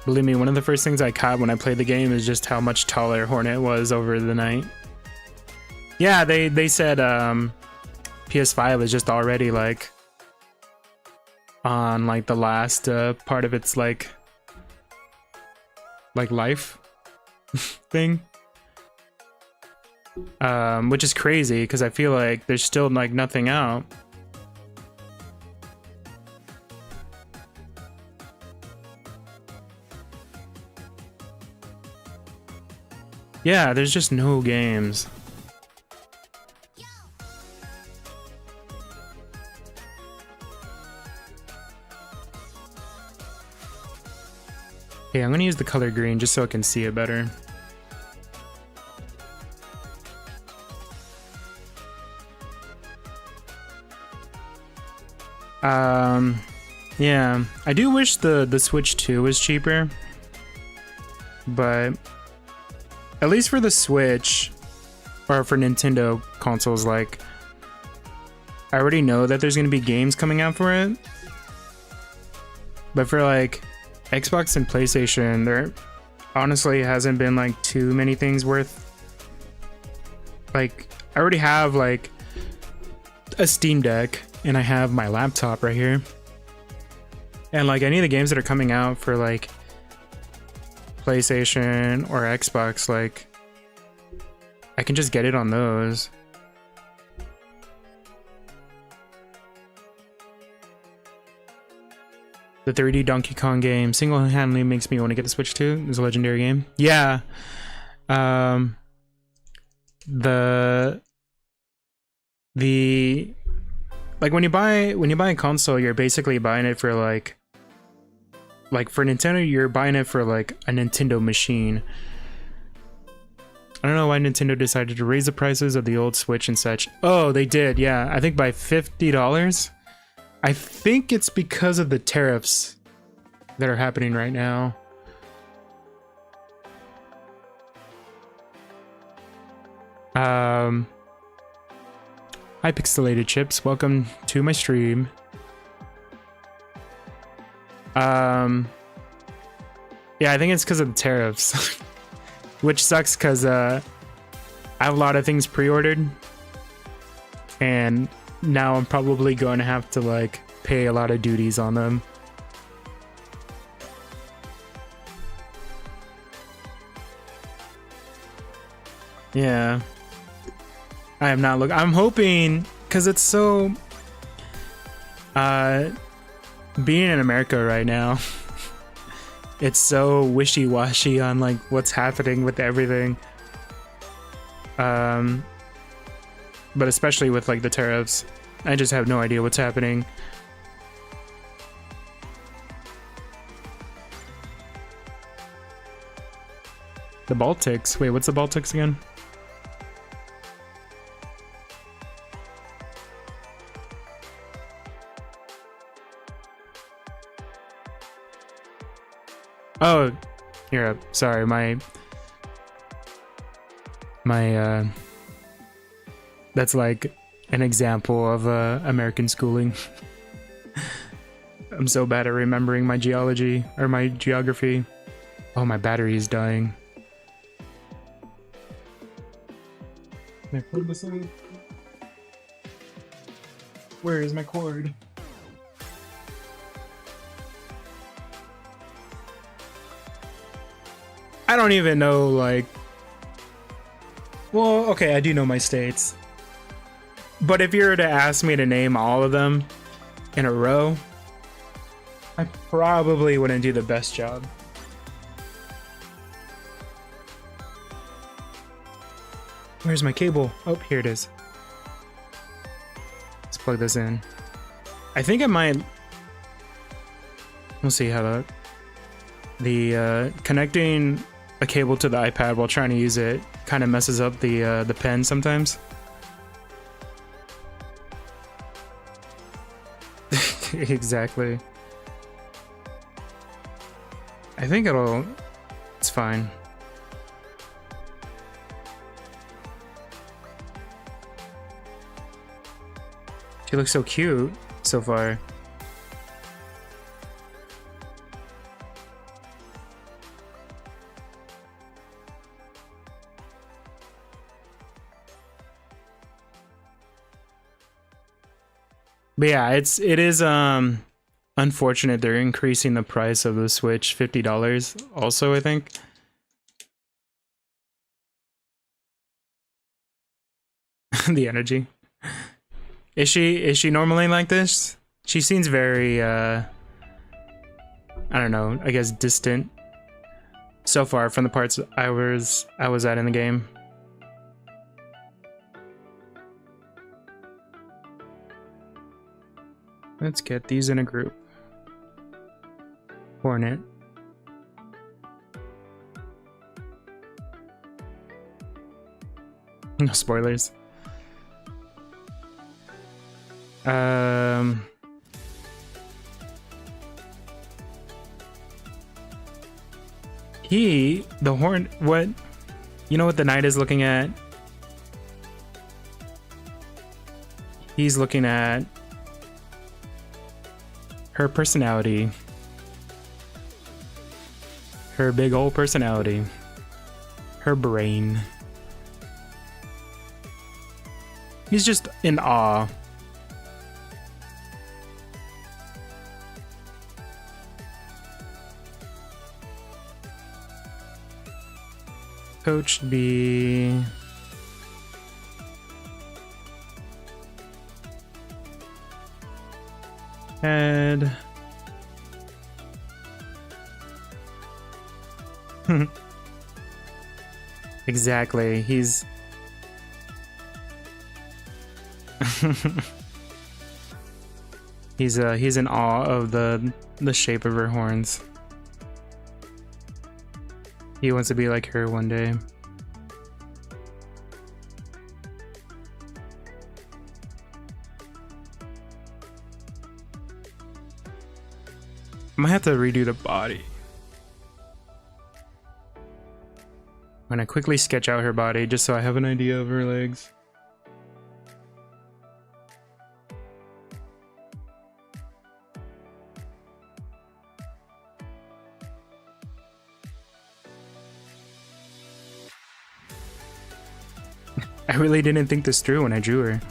Believe me, one of the first things I caught when I played the game is just how much taller Hornet was over the night. Yeah, they said PS5 is just already like on like the last part of its like life thing. Which is crazy because I feel like there's still like nothing out. Yeah, there's just no games. Okay, I'm gonna use the color green just so I can see it better. Yeah, I do wish the Switch 2 was cheaper, but at least for the Switch, or for Nintendo consoles, like, I already know that there's gonna be games coming out for it. But for like Xbox and PlayStation, there honestly hasn't been like too many things worth. Like, I already have like a Steam Deck, and I have my laptop right here. And like any of the games that are coming out for like PlayStation or Xbox, like I can just get it on those. The 3D Donkey Kong game single-handedly makes me want to get the Switch 2. It's a legendary game. Yeah. Like when you buy a console, you're basically buying it for like for Nintendo, you're buying it for like a Nintendo machine. I don't know why Nintendo decided to raise the prices of the old Switch and such. Oh, they did, yeah. I think by $50. I think it's because of the tariffs that are happening right now. Hi Pixelated Chips, welcome to my stream. Yeah, I think it's because of the tariffs. Which sucks because I have a lot of things pre-ordered, and now I'm probably going to have to like pay a lot of duties on them. Yeah, I am not looking. I'm hoping, because it's so being in America right now, it's so wishy-washy on like what's happening with everything. But especially with like the tariffs, I just have no idea what's happening. The Baltics. Wait, what's the Baltics again? Oh, you're up. Sorry, my that's like an example of American schooling. I'm so bad at remembering my geology or my geography. Oh, my battery is dying. Can I plug this in? Where is my cord? I don't even know, like... Well, okay, I do know my states. But if you were to ask me to name all of them in a row, I probably wouldn't do the best job. Where's my cable? Oh, here it is. Let's plug this in. I think it might... We'll see how the connecting a cable to the iPad while trying to use it kind of messes up the pen sometimes. Exactly. I think it's fine. She looks so cute so far. But yeah, it is unfortunate they're increasing the price of the Switch $50 also, I think. The energy. Is she normally like this? She seems very I don't know, I guess distant so far from the parts I was at in the game. Let's get these in a group. Hornet. No spoilers. The horn, what? You know what the knight is looking at? He's looking at her personality. Her big old personality. Her brain. He's just in awe. Coach B. Head. Exactly. He's he's in awe of the shape of her horns. He wants to be like her one day. I might have to redo the body. I'm gonna quickly sketch out her body just so I have an idea of her legs. I really didn't think this through when I drew her.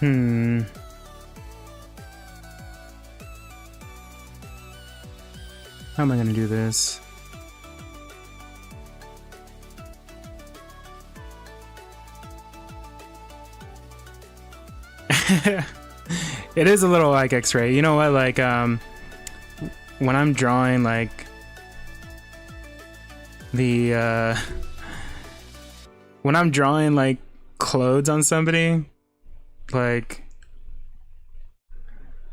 How am I gonna do this? It is a little like X-ray. You know what? Like when I'm drawing like the when I'm drawing like clothes on somebody, like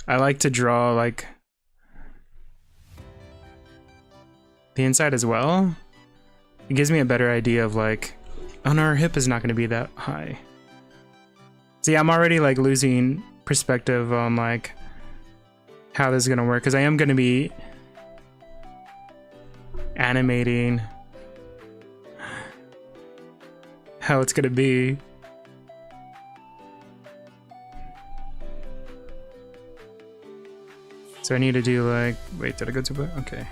I like to draw like the inside as well. It gives me a better idea of like, oh no, our hip is not going to be that high. See, I'm already like losing perspective on like how this is going to work, because I am going to be animating how it's going to be. So I need to do like, wait, did I go to it? Okay.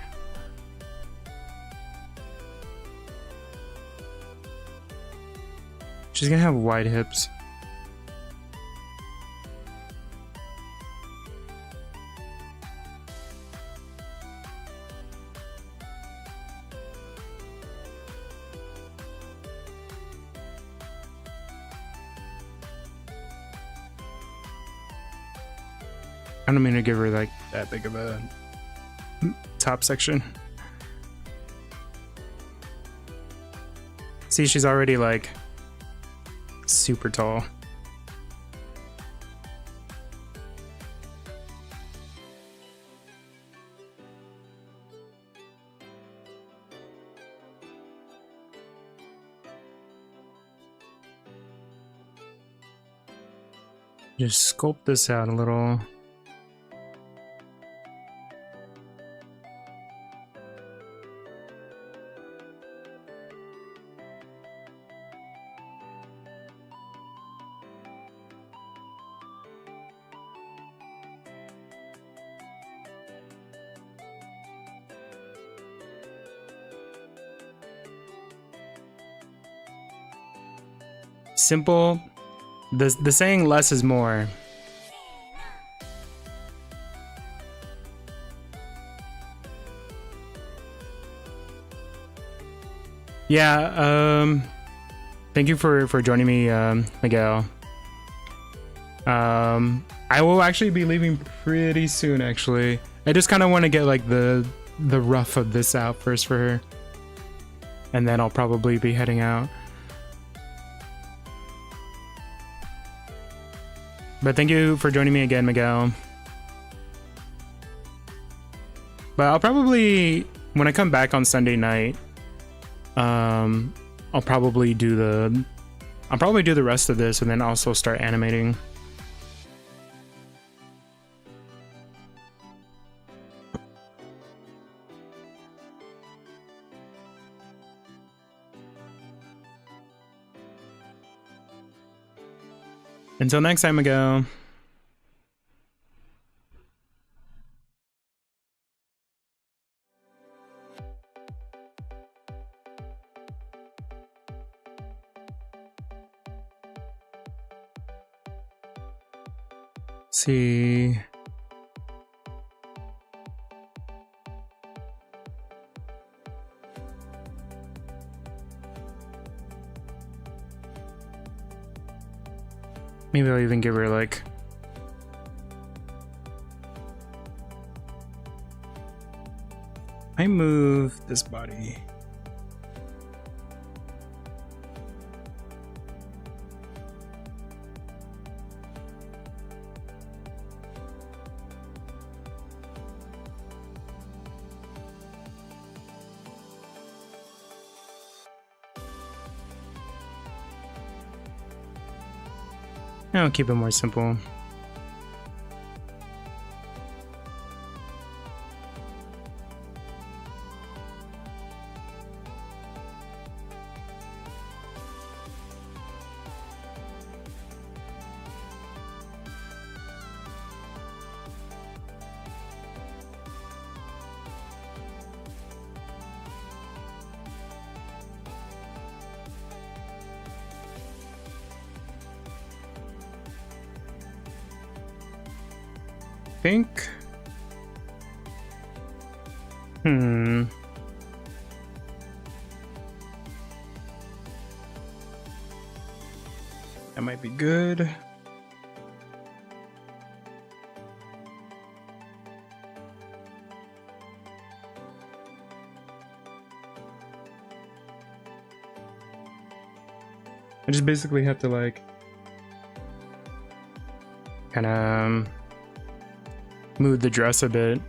She's gonna have wide hips. I don't mean to give her like that big of a top section. See, she's already like super tall. Just sculpt this out a little. Simple. The saying less is more. Yeah, thank you for joining me, Miguel. I will actually be leaving pretty soon, actually. I just kind of want to get like the rough of this out first for her, and then I'll probably be heading out. But thank you for joining me again, Miguel. But I'll probably, when I come back on Sunday night, I'll probably do the rest of this and then also start animating. Until next time, Miguel. See. Maybe I'll even give her like I move this body. I'll keep it more simple. Think. That might be good. I just basically have to like kind of move the dress a bit.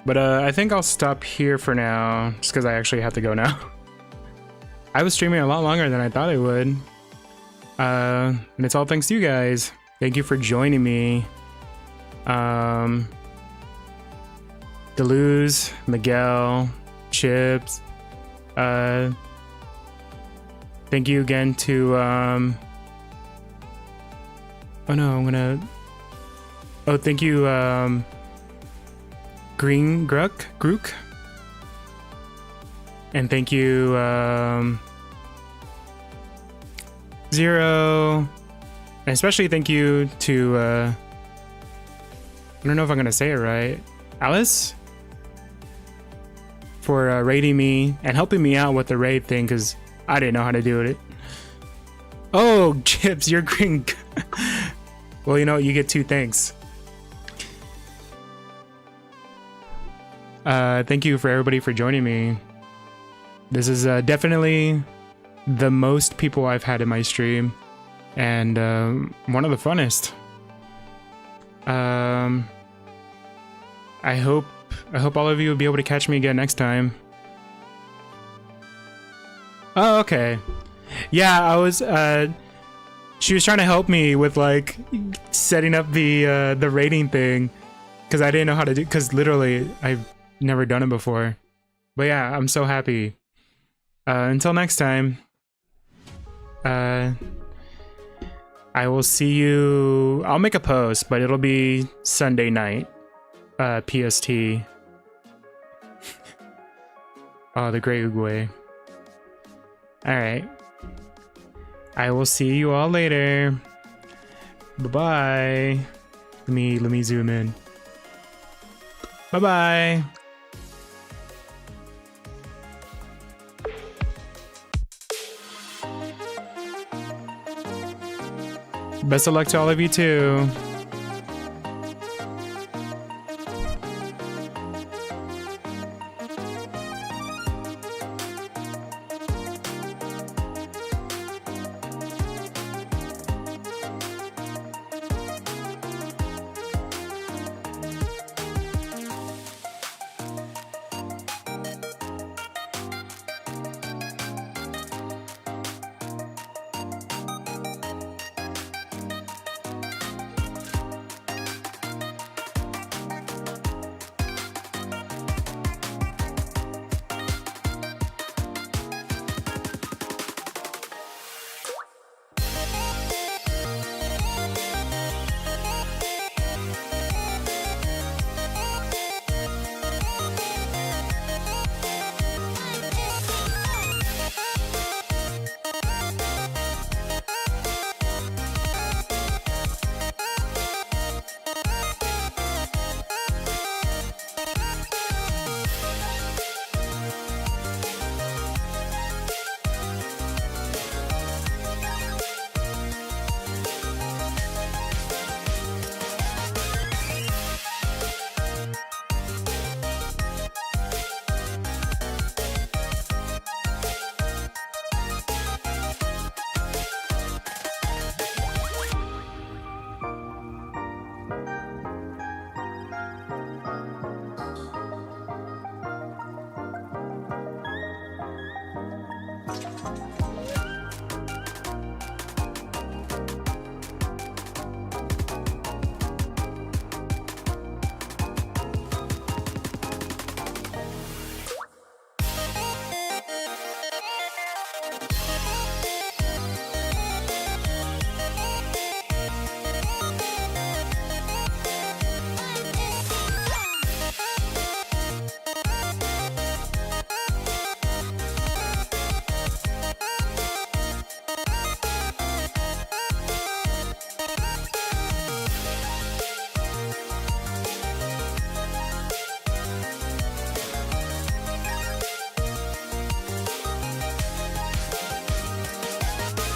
But I think I'll stop here for now, just because I actually have to go now. I was streaming a lot longer than I thought I would. And it's all thanks to you guys. Thank you for joining me. Deleuze, Miguel, Chips. Thank you again to oh no, I'm gonna thank you Green Grook. And thank you Zero. And especially thank you to I don't know if I'm gonna say it right, Alice, for raiding me and helping me out with the raid thing, because I didn't know how to do it. Oh, Chips, you're green. Well, you know, you get 2 thanks. Thank you for everybody for joining me. This is definitely the most people I've had in my stream, and one of the funnest. I hope all of you will be able to catch me again next time. Oh, okay. Yeah, I was she was trying to help me with like setting up the rating thing, because I didn't know how to do, because literally I've never done it before. But yeah, I'm so happy. Until next time, I will see you. I'll make a post, but it'll be Sunday night, PST. Oh, the Great Uguay. Alright. I will see you all later. Bye-bye. Let me zoom in. Bye-bye. Best of luck to all of you too.